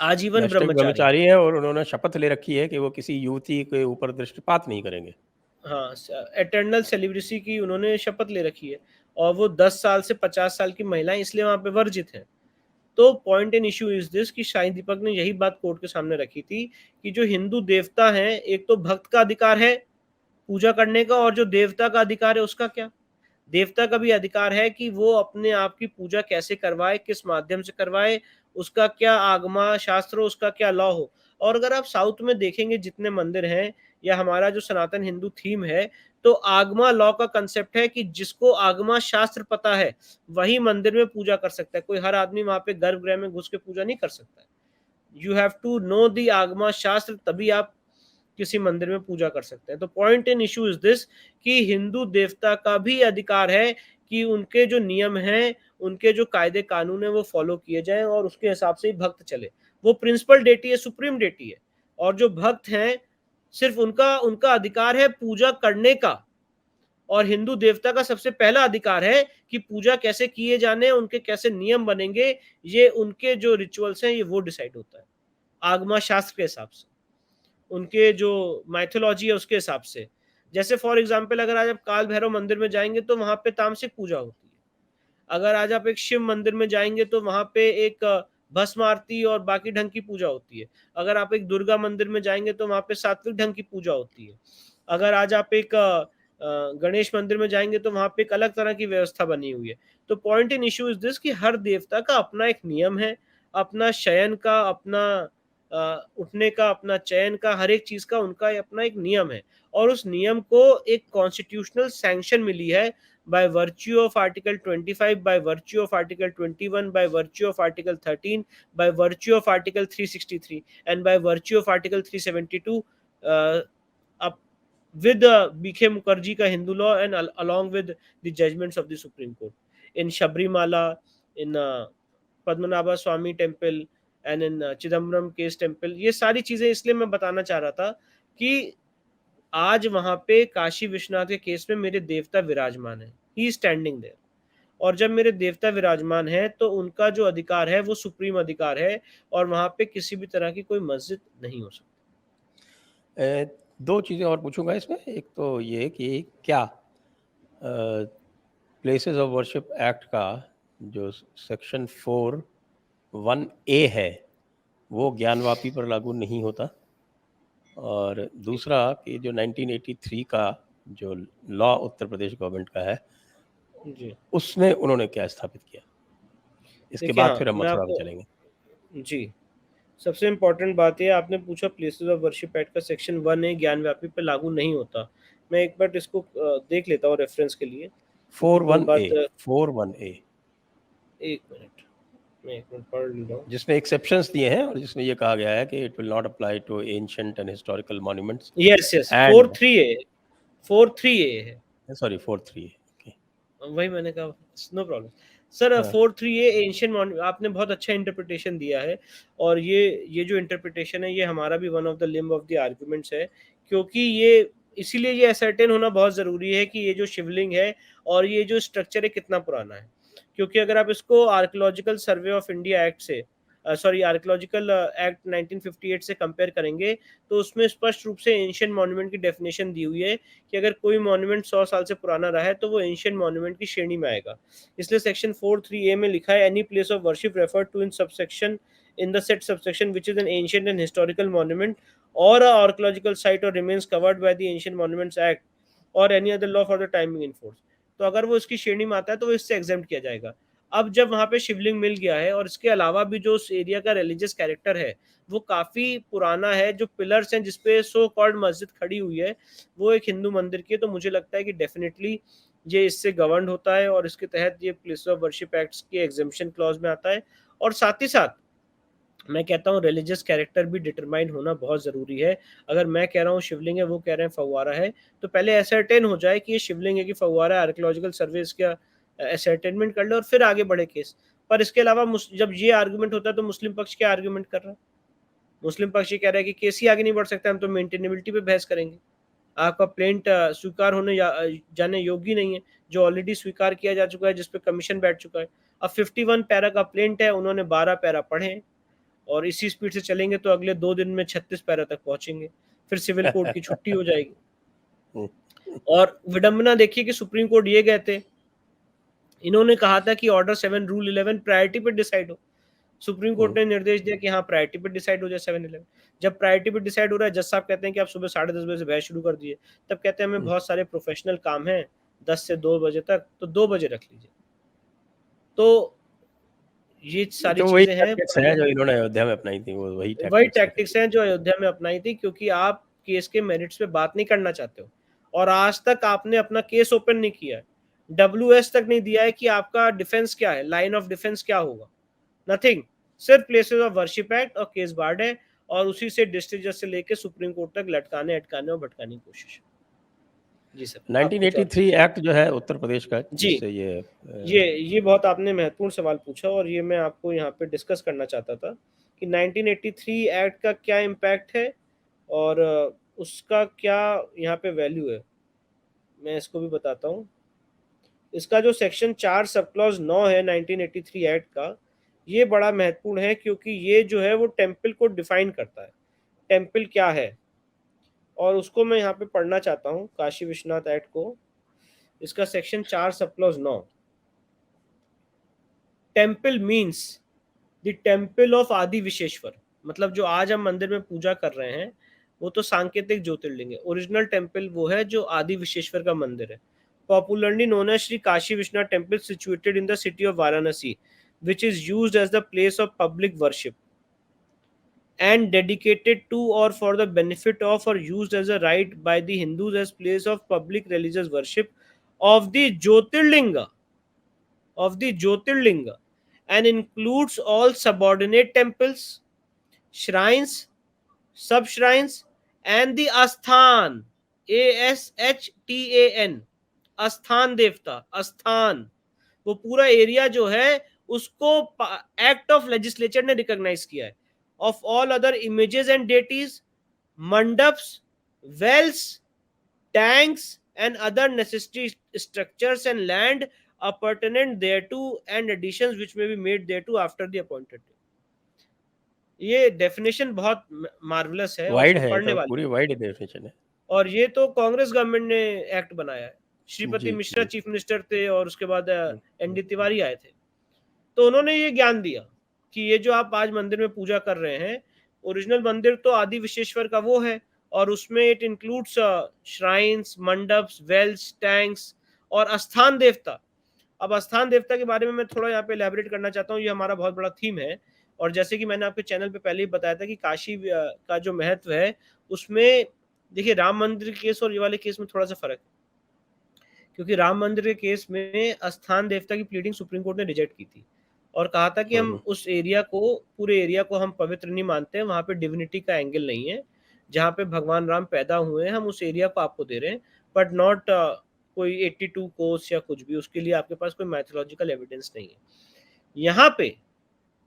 आजीवन नैष्ठिक ब्रह्मचारी हैं। ब्रह्मचारी है और उन्होंने शपथ ले रखी है कि वो किसी युवती के ऊपर दृष्टिपात नहीं करेंगे। हाँ, एटर्नल सेलिब्रेसी की उन्होंने शपथ ले रखी है, और वो 10 साल से 50 साल की महिलाएं इसलिए वहां पे वर्जित हैं। तो point in issue is this कि शाही दीपक ने यही बात कोर्ट के सामने रखी थी कि जो हिंदू देवता हैं, एक तो भक्त का अधिकार है पूजा करने का, और जो देवता का अधिकार है उसका क्या। देवता का भी अधिकार है कि वो अपने आप की पूजा कैसे करवाए, किस माध्यम से करवाए, उसका क्या आगमा शास्त्र हो, उसका क्या लॉ हो। और अगर आप साउथ में देखेंगे जितने मंदिर हैं, या हमारा जो सनातन हिंदू थीम है, तो आगमा लॉ का कंसेप्ट है कि जिसको आगमा शास्त्र पता है, वही मंदिर में पूजा कर सकता है। कोई हर आदमी वहां पे गर्भगृह में घुस के पूजा नहीं कर सकता है। You have to know the Agama Shastra, तभी आप किसी मंदिर में पूजा कर सकते हैं। तो point in issue is this कि हिंदू देवता का भी अधिकार है कि उनके जो नियम हैं, उनके जो कायदे कानून है, वो फॉलो किए जाएं, और उसके हिसाब से ही भक्त चले। वो प्रिंसिपल डेटी है, सुप्रीम डेटी है। और जो भक्त हैं, सिर्फ उनका उनका अधिकार है पूजा करने का, और हिंदू देवता का सबसे पहला अधिकार है कि पूजा कैसे किए जाने, उनके कैसे नियम बनेंगे, ये उनके जो रिचुअल्स हैं ये वो डिसाइड होता है आगमा शास्त्र के हिसाब से, उनके जो माइथोलॉजी है उसके हिसाब से। जैसे फॉर एग्जाम्पल अगर आज आप काल भैरव मंदिर में जाएंगे तो वहां पे तामसिक पूजा होती है। अगर आज आप एक शिव मंदिर में जाएंगे तो वहां पे एक भस्म आरती और बाकी ढंग की पूजा होती है। अगर आप एक दुर्गा मंदिर में जाएंगे तो वहां पे सात्विक ढंग की पूजा होती है। अगर आज आप एक गणेश मंदिर में जाएंगे तो वहां पे एक अलग तरह की व्यवस्था बनी हुई है। तो point in issue is this कि हर देवता का अपना एक नियम है, अपना शयन का, अपना उठने का, अपना चयन का, हर एक चीज का उनका अपना एक नियम है, और उस नियम को एक कॉन्स्टिट्यूशनल सैंक्शन मिली है by virtue of Article 25, by virtue of Article 21, by virtue of Article 13, by virtue of Article 363, and by virtue of Article 372, up with BK Mukherjee ka Hindu law, and along with the judgments of the Supreme Court in Shabrimala, in Padmanabha Swami Temple, and in Chidambaram case temple। ये सारी चीजें इसलिए मैं बताना चाह रहा था कि आज वहां पे काशी विश्वनाथ के केस में मेरे देवता विराजमान है, ही स्टैंडिंग देयर, और जब मेरे देवता विराजमान है तो उनका जो अधिकार है वो सुप्रीम अधिकार है, और वहां पे किसी भी तरह की कोई मस्जिद नहीं हो सकती। दो चीज़ें और पूछूंगा इसमें। एक तो ये कि क्या प्लेसेस ऑफ वर्शिप एक्ट का जो सेक्शन 4(1)(a) है वो ज्ञानवापी पर लागू नहीं होता, और दूसरा कि जो 1983 का जो लॉ उत्तर प्रदेश गवर्नमेंट का है जी उसमें उन्होंने क्या स्थापित किया, इसके देखिए, बाद हाँ फिर हम मैं मथुरा में आपको, चलेंगे। जी सबसे इम्पोर्टेंट बात ये आपने पूछा प्लेसेस ऑफ वर्शिप एक्ट का सेक्शन 1A ज्ञानव्यापी पे लागू नहीं होता। मैं एक बार इसको देख लेता हूँ रेफरेंस के लिए, क्योंकि कोई 4(1)(a) बात 4(1)(a) एक मिनट, मैं एक मिनट पढ़ ले रहा हूँ। जिसमें एक्सेप्शंस दिए हैं और जिसमें ये कहा गया है कि it will not apply to ancient and historical monuments yes yes, and 4(3)A, 4(3)A है, सॉरी 4(3)(a) ओके। वही मैंने कहा, नो प्रॉब्लम सर। हाँ 4(3)A एंशियंट, आपने बहुत अच्छा इंटरप्रिटेशन दिया है, और ये जो इंटरप्रिटेशन है ये हमारा भी one of the limb of the arguments है, क्योंकि ये इसीलिए ये असर्टेन होना बहुत ज़रूरी है कि ये जो शिवलिंग है और ये जो स्ट्रक्चर है कितना पुराना है। क्योंकि अगर आप इसको archaeological survey of India act से, सॉरी आर्कियोलॉजिकल एक्ट 1958 से कंपेयर करेंगे तो उसमें स्पष्ट रूप से एंशियंट मॉन्यूमेंट की डेफिनेशन दी हुई है कि अगर कोई मॉन्यूमेंट 100 साल से पुराना रहा है तो वो एंशियंट मॉन्यूमेंट की श्रेणी में आएगा। इसलिए सेक्शन 4(3)A में लिखा है any place of worship referred to in subsection in the said subsection which is an ancient and historical monument or a archaeological site or remains covered by the Ancient Monuments Act or any other law for the time being in force। तो अगर वो इसकी श्रेणी में आता है तो वो इससे एग्जेम्प्ट किया जाएगा। अब जब वहां पे शिवलिंग मिल गया है और इसके अलावा भी जो उस एरिया का रिलीजियस कैरेक्टर है वो काफी पुराना है, जो पिलर्स हैं जिसपे सो कॉल्ड मस्जिद खड़ी हुई है वो एक हिंदू मंदिर की है, तो मुझे लगता है कि डेफिनेटली ये इससे गवर्न होता है और इसके तहत ये प्लेस ऑफ वर्शिप एक्ट्स के एग्जेम्पशन क्लॉज में आता है। और साथ ही साथ मैं कहता हूँ रिलीजियस कैरेक्टर भी डिटरमाइन होना बहुत ज़रूरी है। अगर मैं कह रहा हूँ शिवलिंग है, वो कह रहे हैं फव्वारा है, तो पहले असर्टेन हो जाए कि ये शिवलिंग है कि फव्वारा है, आर्कियोलॉजिकल सर्वे इसका असर्टेनमेंट कर ले और फिर आगे बढ़े केस। पर इसके अलावा जब ये आर्गुमेंट होता है तो मुस्लिम पक्ष क्या आर्गुमेंट कर रहा है? मुस्लिम पक्ष ये कह रहा है कि केस ही आगे नहीं बढ़ सकता, हम तो मेंटेनेबिलिटी पे बहस करेंगे। आपका प्लेंट स्वीकार होने जाने योग्य नहीं है, जो ऑलरेडी स्वीकार किया जा चुका है, जिस पे कमीशन बैठ चुका है। अब 51 पैरा का प्लेंट है, उन्होंने 12 पैरा पढ़े हैं, और इसी स्पीड से चलेंगे तो अगले 2 दिन में 36 पैरा तक पहुंचेंगे, फिर सिविल कोर्ट की छुट्टी हो जाएगी। और विडंबना देखिए कि सुप्रीम कोर्ट ये गए थे, इन्होंने कहा था कि ऑर्डर 7 रूल 11 प्रायोरिटी पे डिसाइड हो। सुप्रीम कोर्ट ने निर्देश दिया कि हाँ प्रायोरिटी पे डिसाइड हो जाए 7-11। जब प्रायोरिटी पे डिसाइड हो रहा है, जज साहब कहते हैं कि आप सुबह 10:30 बजे से बहस शुरू कर दिए, तब कहते हैं हमें बहुत सारे प्रोफेशनल काम हैं 10 से 2 बजे तक, तो 2 बजे रख लीजिए। तो ये सारी तो वही चीजें हैं, टैक्टिक्स है जो इन्होंने अयोध्या में अपनाई थी, वो वही वही टैक्टिक्स है। टैक्टिक्स हैं जो अयोध्या में अपनाई थी, क्योंकि आप केस के मेरिट्स पे बात नहीं करना चाहते हो, और आज तक आपने अपना केस ओपन नहीं किया है, WS तक नहीं दिया है कि आपका डिफेंस क्या है, लाइन ऑफ डिफेंस क्या होगा, नथिंग। सिर्फ प्लेसेस ऑफ वर्शिप एक्ट और केस बार्ड है, और उसी से डिस्ट्रिक्ट जज से लेके सुप्रीम कोर्ट तक लटकाने अटकाने और भटकाने की कोशिश। जी सर, आप कुछ और 1983 एक्ट जो है उत्तर प्रदेश का, जी जिससे ये ये बहुत आपने महत्वपूर्ण सवाल पूछा, और ये मैं आपको यहाँ पे डिस्कस करना चाहता था कि 1983 एक्ट का क्या इम्पैक्ट है, और उसका क्या यहाँ पे वैल्यू है, मैं इसको भी बताता हूँ। इसका जो सेक्शन 4 सब क्लॉज 9 है 1983 एक्ट का, ये बड़ा महत्वपूर्ण है क्योंकि ये जो है वो टेम्पल को डिफाइन करता है, टेम्पल क्या है। और उसको मैं यहाँ पे पढ़ना चाहता हूँ, काशी विश्वनाथ एक्ट को, इसका section 4 sub clause 9। Temple means the temple of आदि विशेश्वर, मतलब जो आज हम मंदिर में पूजा कर रहे हैं वो तो सांकेतिक ज्योतिर्लिंग है। ओरिजिनल टेम्पल वो है जो आदि विशेश्वर का मंदिर है। Popularly known as Shri Kashi Vishwanath temple situated in the city of Varanasi, which is used as the place of public worship and dedicated to or for the benefit of or used as a right by the Hindus as place of public religious worship of the Jyotirlinga and includes all subordinate temples, shrines, sub shrines and the Asthan, ASHTAN, Asthan देवता, Asthan, वो पूरा area जो है उसको act of legislature ने recognise किया है। Of all other images and deities, mandaps, wells, tanks and other necessary structures and land appurtenant thereto and additions which may be made thereto after the appointed day. ये definition बहुत marvellous है और wide इसको है, पढ़ने तो वाली, पूरी वाइड डेफिनेशन है। और ये तो कांग्रेस गवर्नमेंट ने एक्ट बनाया है। श्रीपति जी, मिश्रा जी। चीफ मिनिस्टर थे और उसके बाद हुँ, एन हुँ, डी हुँ। तिवारी आए थे, तो उन्होंने ये ज्ञान दिया कि ये जो आप आज मंदिर में पूजा कर रहे हैं, ओरिजिनल मंदिर तो आदि विशेश्वर का वो है, और उसमें it includes shrines, mandaps, wells, tanks और अस्थान देवता। अब अस्थान देवता के बारे में मैं थोड़ा यहाँ पे एलैबोरेट करना चाहता हूँ, ये हमारा बहुत बड़ा थीम है। और जैसे कि मैंने आपके चैनल पे पहले ही बताया था कि काशी का जो महत्व है उसमें, देखिए राम मंदिर के केस और ये वाले केस में थोड़ा सा फर्क है, क्योंकि राम मंदिर के केस में अस्थान देवता की प्लीडिंग सुप्रीम कोर्ट ने रिजेक्ट की थी और कहा था कि हुँ, हम हुँ। उस एरिया को, पूरे एरिया को हम पवित्र नहीं मानते हैं, वहाँ पे डिविनिटी का एंगल नहीं है, जहाँ पे भगवान राम पैदा हुए हैं हम उस एरिया को आपको दे रहे हैं, बट नॉट कोई 82 कोस या कुछ भी, उसके लिए आपके पास कोई मैथोलॉजिकल एविडेंस नहीं है। यहाँ पे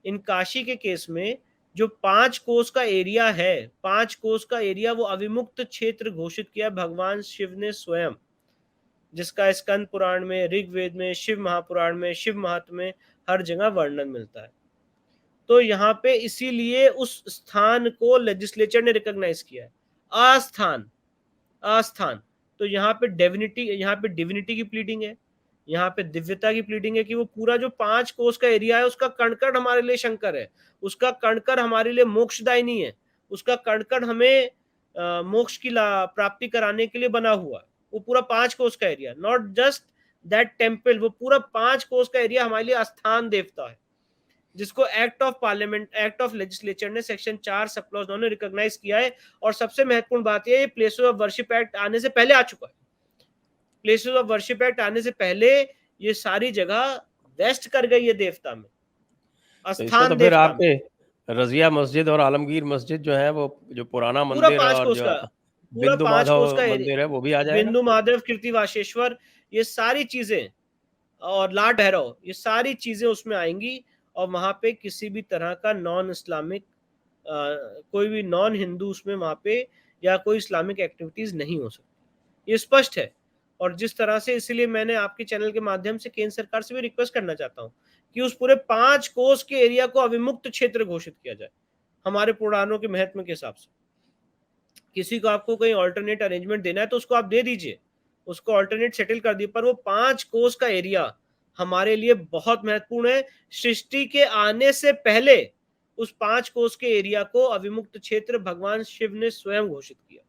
इन काशी के केस में जो 5 कोस का एरिया है, 5 कोस का एरिया वो अविमुक्त क्षेत्र घोषित किया भगवान शिव ने स्वयं, जिसका स्कंद पुराण में, ऋग्वेद में, शिव महापुराण में, शिव महात्म्य में हर जगह वर्णन मिलता है। तो यहाँ पे इसीलिए उस स्थान को लेजिस्लेचर ने रिकॉग्नाइज किया है। आस्थान, आस्थान, तो यहाँ पे डिविनिटी की प्लीडिंग है, यहाँ पे दिव्यता की प्लीडिंग है कि वो पूरा जो 5 कोस का एरिया है उसका कण-कण हमारे लिए शंकर है, उसका कण-कण हमारे लिए मोक्षदायिनी है, उसका कण-कण हमें मोक्ष की प्राप्ति कराने के लिए बना हुआ है। वो पूरा 5 कोस का area, not just that temple, वो पूरा 5 कोस का एरिया हमारे लिए आस्थान देवता है, जिसको act of parliament, act of legislature ने सेक्शन 4 सब क्लॉज 9 ने रिकॉग्नाइज किया है। और सबसे महत्वपूर्ण बात यह है, प्लेसेस ऑफ वर्शिप एक्ट आने से पहले आ चुका है। प्लेसेस ऑफ वर्शिप एक्ट आने से पहले ये सारी जगह वेस्ट कर गई है देवता में, तो इसमें तो अस्थान फिर देवता में। आपके रज़िया मस्जिद और आलमगीर मस्जिद जो है, वो जो पुराना पूरा मंदिर 5 और कोस जो का, पूरा बिंदु 5 कोस माधव का मंदिर है, वो भी आ जाएगा? बिंदु माधव, कीर्तिवासेश्वर, ये सारी चीजें, और लाड भैरव, ये सारी चीजें उसमें आएंगी। और वहां पे किसी भी तरह का नॉन इस्लामिक, कोई भी नॉन हिंदू उसमें वहां पे या कोई इस्लामिक एक्टिविटीज नहीं हो सकती, ये स्पष्ट है। और जिस तरह से, इसीलिए मैंने आपके चैनल के माध्यम से केंद्र सरकार से भी रिक्वेस्ट करना चाहता हूँ कि उस पूरे 5 कोस के एरिया को अविमुक्त क्षेत्र घोषित किया जाए हमारे पुराणों के महत्व के हिसाब से। किसी को आपको कहीं ऑल्टरनेट अरेंजमेंट देना है तो उसको आप दे दीजिए, उसको ऑल्टरनेट सेटल कर दिए, पर वो 5 कोस का एरिया हमारे लिए बहुत महत्वपूर्ण है। सृष्टि के आने से पहले उस 5 कोस के एरिया को अविमुक्त क्षेत्र भगवान शिव ने स्वयं घोषित किया,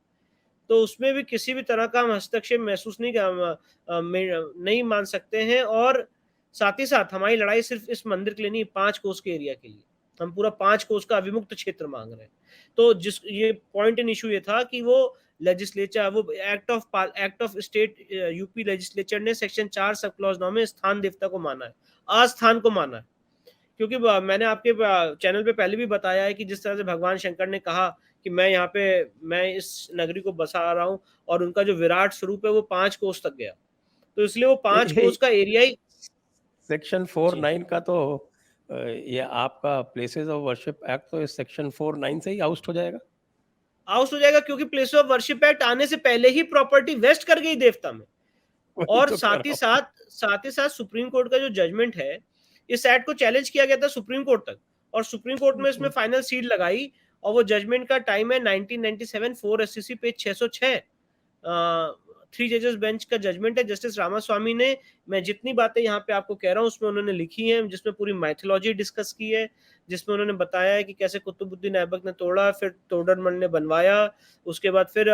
तो उसमें भी किसी भी तरह का हम हस्तक्षेप महसूस नहीं मान सकते हैं। और साथ ही साथ हमारी लड़ाई सिर्फ इस मंदिर के लिए नहीं, 5 कोस के एरिया के लिए हम पूरा 5 कोस का अविमुक्त क्षेत्र मांग रहे हैं। तो जिस ये पॉइंट इन इशू ये था कि वो लेजिस्लेचर, वो act of state UP legislature ने सेक्शन 4 सब क्लॉज 9 में स्थान देवता को माना है, आस्थान को माना है। क्योंकि मैंने आपके चैनल पे पहले भी बताया है कि जिस तरह से भगवान शंकर ने कहा कि मैं यहाँ पे, मैं इस नगरी को बसा रहा हूँ, और उनका जो विराट स्वरूप है वो 5 कोस तक गया, तो इसलिए वो 5 ये कोस का एरिया ही। सेक्शन जी 49 का तो ये आपका प्लेसेस ऑफ वर्शिप एक्ट तो इस सेक्शन 49 से ही आउस्ट हो जाएगा? हाउस हो जाएगा क्योंकि प्लेस ऑफ वर्शिप एक्ट आने से पहले ही प्रॉपर्टी वेस्ट कर गई देवता में। वही और तो कह रहा हूँ। साथ ही साथ सुप्रीम कोर्ट का जो जजमेंट है, इस एक्ट को चैलेंज किया गया था सुप्रीम कोर्ट तक, और सुप्रीम कोर्ट में इसमें फाइनल सील लगाई। और वो जजमेंट का टाइम है 1997, 4 एससीसी पेज 606। 3 जजेस बेंच का जजमेंट है। जस्टिस रामास्वामी ने, मैं जितनी बातें यहाँ पे आपको कह रहा हूँ उसमें उन्होंने लिखी है, जिसमें पूरी माइथोलॉजी डिस्कस की है, जिसमें उन्होंने बताया है कि कैसे कुतुबुद्दीन ऐबक ने तोड़ा, फिर तोडरमल ने बनवाया, उसके बाद फिर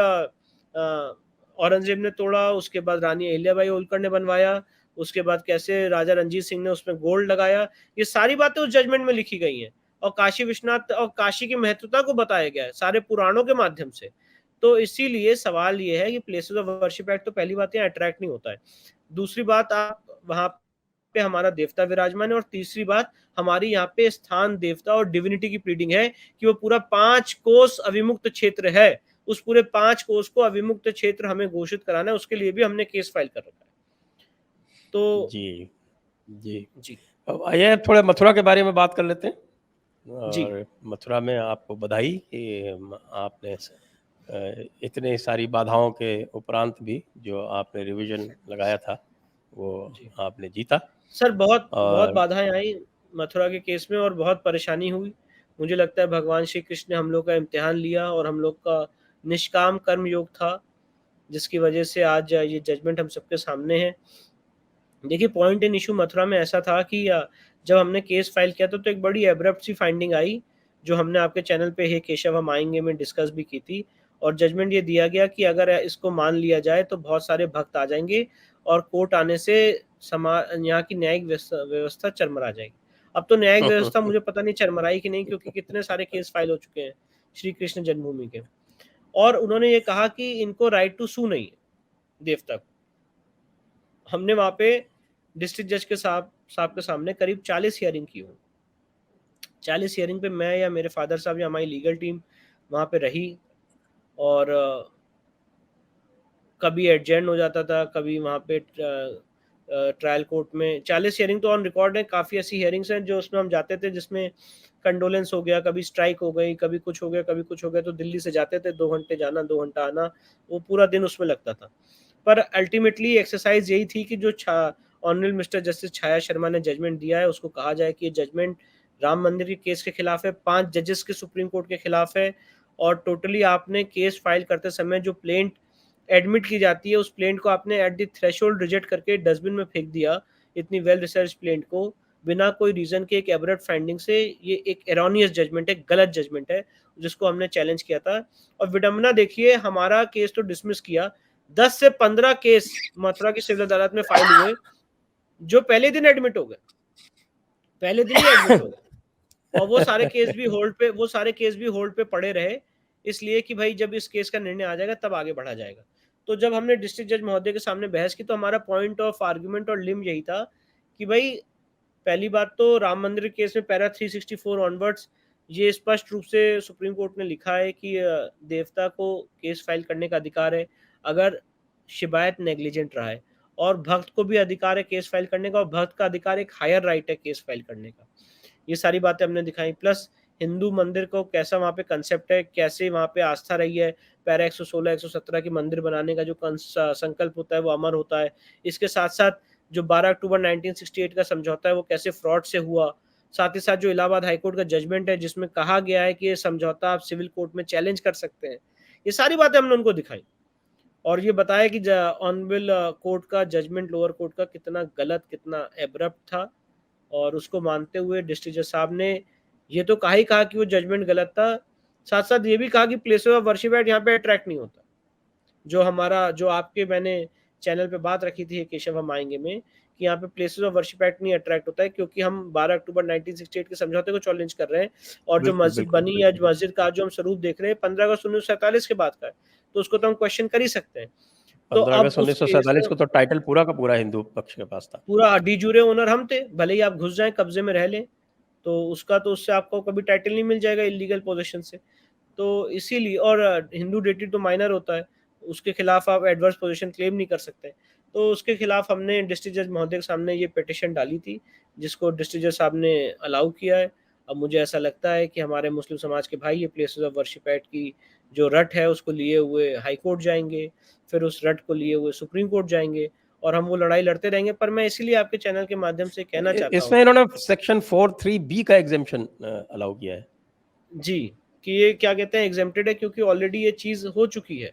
औरंगजेब ने तोड़ा, उसके बाद रानी अहिल्याबाई होलकर ने बनवाया, उसके बाद कैसे राजा रणजीत सिंह ने उसमें गोल्ड लगाया। ये सारी बातें उस जजमेंट में लिखी गई हैं, और काशी विश्वनाथ और काशी की महत्वता को बताया गया है सारे पुराणों के माध्यम से। तो इसीलिए सवाल ये है कि प्लेसेस ऑफ वर्शिप एक्ट तो पहली बात यहाँ अट्रैक्ट नहीं होता है। दूसरी बात, आप वहां पे हमारा देवता विराजमान है, और तीसरी बात, हमारी यहाँ पे स्थान देवता और डिविनिटी की प्रीडिंग है कि वो पूरा 5 कोस अविमुक्त क्षेत्र है। उस पूरे 5 कोस को अविमुक्त क्षेत्र हमें घोषित कराना है, उसके लिए भी हमने केस फाइल कर रखा है। तो जी, जी। जी अब आइए थोड़ा मथुरा के बारे में बात कर लेते हैं। जी और मथुरा में आपको बधाई कि आपने इतनी सारी बाधाओं के उपरांत भी जो आपने रिवीजन लगाया था, वो जी आपने जीता। सर, बहुत बहुत और बाधाएं आई मथुरा के केस में, और बहुत परेशानी हुई। मुझे लगता है भगवान श्री कृष्ण ने हम लोग का इम्तिहान लिया, और हम लोग का निष्काम कर्म योग था, जिसकी वजह से आज ये जजमेंट हम सबके सामने है। देखिए, पॉइंट इन इशू मथुरा में ऐसा था कि जब हमने केस फाइल किया था तो एक बड़ी एब्रप्ट सी फाइंडिंग आई, जो हमने आपके चैनल पे हे केशव हम आएंगे में डिस्कस भी की थी। और जजमेंट ये दिया गया कि अगर इसको मान लिया जाए तो बहुत सारे भक्त आ जाएंगे, और कोर्ट आने से यहाँ की न्यायिक व्यवस्था चरमरा जाएगी। अब तो न्यायिक व्यवस्था मुझे पता नहीं चरमराई कि नहीं, क्योंकि कितने सारे केस फाइल हो चुके हैं श्री कृष्ण जन्मभूमि के। और उन्होंने ये कहा कि इनको राइट टू सू नहीं है देवता को। हमने वहां पे डिस्ट्रिक्ट जज के साहब के सामने करीब 40 हियरिंग की हूँ। 40 हियरिंग पे मैं या मेरे फादर साहब या हमारी लीगल टीम वहाँ पे रही, और कभी एडजेंट हो जाता था, कभी वहाँ पे ट्रायल कोर्ट में। 40 हियरिंग तो ऑन रिकॉर्ड है। काफ़ी ऐसी हियरिंग्स हैं जो उसमें हम जाते थे, जिसमें कंडोलेंस हो गया, कभी स्ट्राइक हो गई, कभी कुछ हो गया, कभी कुछ हो गया, तो दिल्ली से जाते थे, 2 घंटे जाना 2 घंटा आना, वो पूरा दिन उसमें लगता था। पर अल्टीमेटली एक्सरसाइज यही थी कि जो ऑनरेबल मिस्टर जस्टिस छाया शर्मा ने जजमेंट दिया है, उसको कहा जाए कि ये जजमेंट राम मंदिर के केस के खिलाफ है, 5 जजेस के सुप्रीम कोर्ट के खिलाफ है, और टोटली आपने केस फाइल करते समय जो प्लेंट एडमिट की जाती है, उस प्लेंट को आपने एट द थ्रेशोल्ड रिजेक्ट करके डस्टबिन में फेंक दिया, इतनी वेल रिसर्च प्लेंट को, बिना कोई रीजन के, एक एबरट फाइंडिंग से। ये एक एरोनियस जजमेंट है, गलत जजमेंट है, जिसको हमने चैलेंज किया था। और विडंबना देखिए, हमारा केस तो डिसमिस किया, 10 से 15 केस मथुरा की सिविल अदालत में फाइल हुए जो पहले दिन एडमिट हो गए, पहले दिन ही एडमिट हो गए। और वो सारे केस भी होल्ड पे पड़े रहे, इसलिए कि भाई जब इस केस का निर्णय आ जाएगा तब आगे बढ़ा जाएगा। तो जब हमने डिस्ट्रिक्ट जज महोदय के सामने बहस की, तो हमारा पॉइंट ऑफ आर्गुमेंट और लिम यही था कि भाई, पहली बात तो राम मंदिर केस में पैरा 364 ऑनवर्ड्स ये स्पष्ट रूप से सुप्रीम कोर्ट ने लिखा है कि देवता को केस फाइल करने का अधिकार है अगर शिकायत नेग्लिजेंट रहा है, और भक्त को भी अधिकार है केस फाइल करने का, और भक्त का अधिकार एक हायर राइट है केस फाइल करने का। ये सारी बातें हमने दिखाई, प्लस हिंदू मंदिर को कैसा वहाँ पे कंसेप्ट है, कैसे वहाँ पे आस्था रही है, पैरा 116 117 की मंदिर बनाने का जो संकल्प होता है वो अमर होता है। इसके साथ साथ जो 12 अक्टूबर 1968 का समझौता है वो कैसे फ्रॉड से हुआ, साथ ही साथ जो इलाहाबाद हाईकोर्ट का जजमेंट है जिसमें कहा गया है कि ये समझौता आप सिविल कोर्ट में चैलेंज कर सकते हैं, ये सारी बातें हमने उनको दिखाई। और ये बताया कि ऑनरेबल कोर्ट का जजमेंट लोअर कोर्ट का कितना गलत, कितना एब्रप्ट था, और उसको मानते हुए डिस्ट्रिक्ट जज साहब ने ये तो कहा ही कहा कि वो जजमेंट गलत था, साथ साथ ये भी कहा कि प्लेस ऑफ वर्शिप एक्ट यहाँ पे अट्रैक्ट नहीं होता। जो आपके मैंने चैनल पे बात रखी थी केशव हम आएंगे में, कि यहाँ पे प्लेसेस ऑफ वर्शिप एक्ट नहीं अट्रैक्ट होता है, क्योंकि हम 12 अक्टूबर 1968 के समझौते को चैलेंज कर रहे हैं, और जो बिल्कुल, मस्जिद बिल्कुल, बनी या बिल्कुल। मस्जिद का जो हम स्वरूप देख रहे हैं 15 अगस्त 1947 के बाद का है, तो उसको तो हम क्वेश्चन कर ही सकते हैं। तो 15 अब अगस्त उस केस 1947 को तो टाइटल पूरा का पूरा हिंदू पक्ष के पास था। पूरा डी जूरे ओनर हम थे, भले ही आप घुस जाएं कब्जे में रह लें, तो उसका तो उससे आपको कभी टाइटल नहीं मिल जाएगा इलीगल पोजीशन से। तो इसीलिए, और हिंदू डेटी तो माइनर होता है, उसके खिलाफ आप एडवर्स पोजीशन क्लेम नहीं कर सकते। तो उसके खिलाफ हमने डिस्ट्रिक्ट जज महोदय के सामने ये पिटिशन डाली थी, जिसको डिस्ट्रिक्ट जज साहब ने अलाउ किया है। अब मुझे ऐसा लगता है कि हमारे मुस्लिम समाज के भाई ये प्लेसेस ऑफ वर्शिप एक्ट की जो रट है उसको लिए हुए हाई कोर्ट जाएँगे, फिर उस रट को लिए हुए सुप्रीम कोर्ट जाएँगे और हम वो लड़ाई लड़ते रहेंगे। पर मैं इसीलिए आपके चैनल के माध्यम से कहना चाहता हूँ इसमें इन्होंने सेक्शन 4(3)(b) का एग्जेम्पशन अलाउ किया है। जी, कि ये क्या कहते हैं एग्जेम्प्टेड है क्योंकि ऑलरेडी ये चीज़ हो चुकी है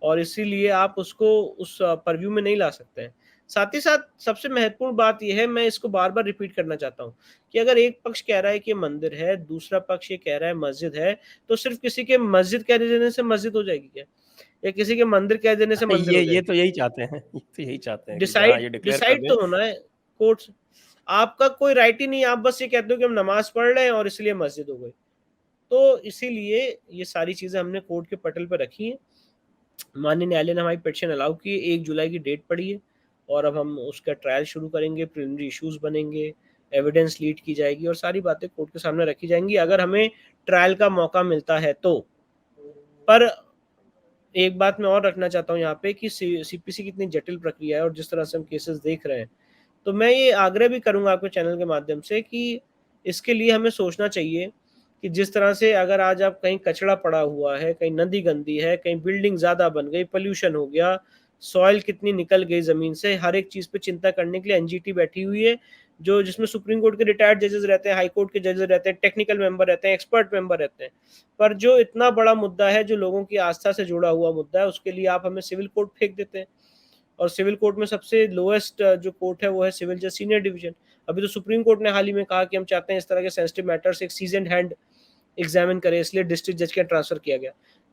और इसीलिए आप उसको उस पर्व्यू में नहीं ला सकते हैं। साथ ही साथ सबसे महत्वपूर्ण बात ये है, मैं इसको बार-बार रिपीट करना चाहता हूँ कि अगर एक पक्ष कह रहा है कि ये मंदिर है, दूसरा पक्ष ये कह रहा है मस्जिद है, तो सिर्फ़ किसी के मस्जिद कह देने से मस्जिद हो जाएगी क्या? या किसी के मंदिर कह देने से मंदिर हो ये जाएगी? तो यही चाहते हैं, ये तो यही चाहते हैं कि जहाँ डिसाइड ये डिक्लेयर कर डिसाइड दें। तो होना है कोर्ट्स। आपका कोई राइट ही नहीं है, आप बस ये कहते हो कि हम नमाज़ पढ़ रहे हैं और इसलिए मस्जिद हो गई। तो इसीलिए ये सारी चीज़ें हमने कोर्ट के पटल पे रखी हैं। माननीय न्यायालय ने हमारी पिटीशन अलाउ की है, 1 जुलाई की डेट पड़ी है और अब हम उसका ट्रायल शुरू करेंगे, प्रिलिमिनरी इश्यूज़ बनेंगे, एविडेंस लीड की जाएगी और सारी बातें कोर्ट के सामने रखी जाएँगी अगर हमें ट्रायल का मौका मिलता है तो। पर एक बात मैं और रखना चाहता हूँ यहाँ पे कि सीपीसी की इतनी जटिल प्रक्रिया है और जिस तरह से हम केसेस देख रहे हैं, तो मैं ये आग्रह भी करूँगा आपके चैनल के माध्यम से कि इसके लिए हमें सोचना चाहिए कि जिस तरह से अगर आज आप कहीं कचरा पड़ा हुआ है, कहीं नदी गंदी है, कहीं बिल्डिंग ज़्यादा बन गई, पॉल्यूशन हो गया, सॉइल कितनी निकल गई ज़मीन से, हर एक चीज़ पे चिंता करने के लिए एनजीटी बैठी हुई है, जो जिसमें सुप्रीम कोर्ट के रिटायर्ड जजेस रहते हैं, हाई कोर्ट के जजेस रहते हैं, टेक्निकल मेंबर रहते हैं, एक्सपर्ट मेंबर रहते हैं। पर जो इतना बड़ा मुद्दा है, जो लोगों की आस्था से जुड़ा हुआ मुद्दा है, उसके लिए आप हमें सिविल कोर्ट फेंक देते हैं। और सिविल कोर्ट में सबसे लोएस्ट जो कोर्ट है वो है सिविल जज सीनियर डिवीजन। अभी तो सुप्रीम कोर्ट ने हाल ही में कहा कि हम चाहते हैं इस तरह के सेंसिटिव मैटर्स एक सीजन्ड हैंड एग्जामिन करे, इसलिए डिस्ट्रिक्ट जज का ट्रांसफर किया गया।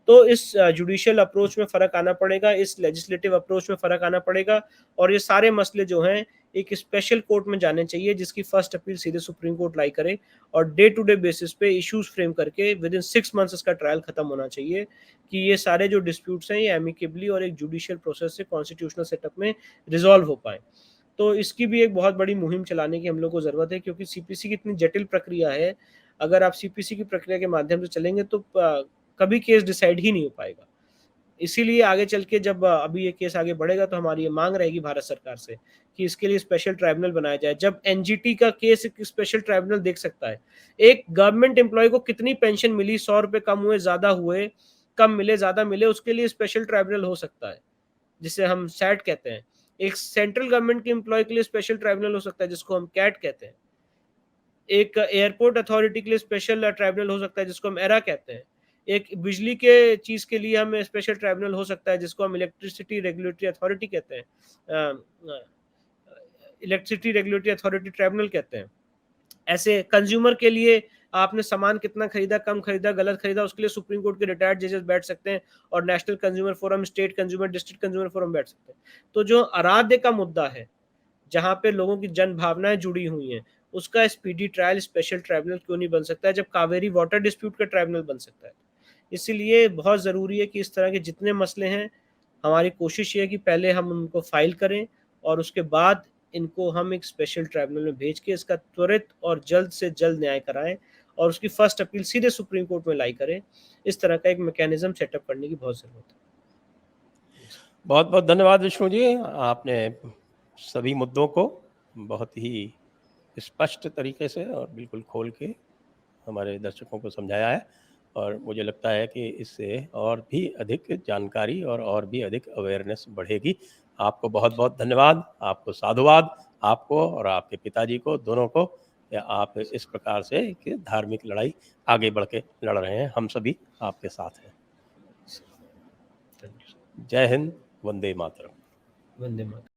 तो इस जुडिशियल अप्रोच में फ़र्क आना पड़ेगा, इस लेजिस्लेटिव अप्रोच में फ़र्क आना पड़ेगा और ये सारे मसले जो हैं एक स्पेशल कोर्ट में जाने चाहिए जिसकी फर्स्ट अपील सीधे सुप्रीम कोर्ट लाई करे और डे टू डे बेसिस पे इश्यूज फ्रेम करके विद इन 6 मंथ्स इसका ट्रायल खत्म होना चाहिए कि ये सारे जो डिस्प्यूट्स हैं ये एमिकेबली और एक जुडिशियल प्रोसेस से कॉन्स्टिट्यूशनल सेटअप में रिजॉल्व हो पाएँ। तो इसकी भी एक बहुत बड़ी मुहिम चलाने की हम लोग को ज़रूरत है क्योंकि सीपीसी की इतनी जटिल प्रक्रिया है, अगर आप सीपीसी की प्रक्रिया के माध्यम से चलेंगे तो कभी केस डिसाइड ही नहीं हो पाएगा। इसीलिए आगे चल के जब अभी ये केस आगे बढ़ेगा तो हमारी ये माँग रहेगी भारत सरकार से कि इसके लिए स्पेशल ट्राइब्यूनल बनाया जाए। जब एनजीटी का केस एक स्पेशल ट्राइब्यूनल देख सकता है। एक गवर्नमेंट एम्प्लॉयी को कितनी पेंशन मिली, ₹100 कम हुए, ज़्यादा हुए, कम मिले, ज़्यादा मिले, उसके लिए स्पेशल ट्राइब्यूनल हो सकता है, जिसे हम सैट कहते हैं। एक सेंट्रल गवर्नमेंट के एम्प्लॉयी के लिए स्पेशल ट्राइब्यूनल हो सकता है, जिसको हम कैट कहते हैं। एक एयरपोर्ट अथॉरिटी के लिए स्पेशल ट्राइब्यूनल हो सकता है जिसको हम एरा कहते हैं। एक बिजली के चीज़ के लिए हमें स्पेशल ट्राइब्यूनल हो सकता है जिसको हम इलेक्ट्रिसिटी रेगुलेटरी अथॉरिटी कहते हैं। इलेक्ट्रिसिटी रेगुलेटरी अथॉरिटी ट्राइब्यूनल कहते हैं। ऐसे कंज्यूमर के लिए आपने सामान कितना खरीदा, कम खरीदा, गलत खरीदा, उसके लिए सुप्रीम कोर्ट के रिटायर्ड जजेस बैठ सकते हैं और national consumer forum, state consumer, district consumer forum बैठ सकते हैं। तो जो आराध्य का मुद्दा है जहाँ पे लोगों की जन भावनाएँ जुड़ी हुई हैं, उसका स्पीडी ट्रायल स्पेशल ट्राइब्यूनल क्यों नहीं बन सकता है, जब कावेरी वाटर डिस्प्यूट का ट्राइब्यूनल बन सकता है। इसीलिए बहुत ज़रूरी है कि इस तरह के जितने मसले हैं, हमारी कोशिश ये है कि पहले हम उनको फ़ाइल करें और उसके बाद इनको हम एक स्पेशल ट्राइब्यूनल में भेज के इसका त्वरित और जल्द से जल्द न्याय कराएँ और उसकी फर्स्ट अपील सीधे सुप्रीम कोर्ट में लाई करें। इस तरह का एक मैकेनिज़्म सेटअप करने की बहुत ज़रूरत है। बहुत-बहुत धन्यवाद विष्णु जी। आपने सभी मुद्दों को बहुत ही स्पष्ट तरीके से और बिल्कुल खोल के हमारे दर्शकों को समझाया है और मुझे लगता है कि इससे और भी अधिक जानकारी और भी अधिक अवेयरनेस बढ़ेगी। आपको बहुत-बहुत धन्यवाद, आपको साधुवाद, आपको और आपके पिताजी को, दोनों को। आप इस प्रकार से एक धार्मिक लड़ाई आगे बढ़ के लड़ रहे हैं। हम सभी आपके साथ हैं। Thank you. जय हिंद, वंदे मातरम। वंदे मातरम।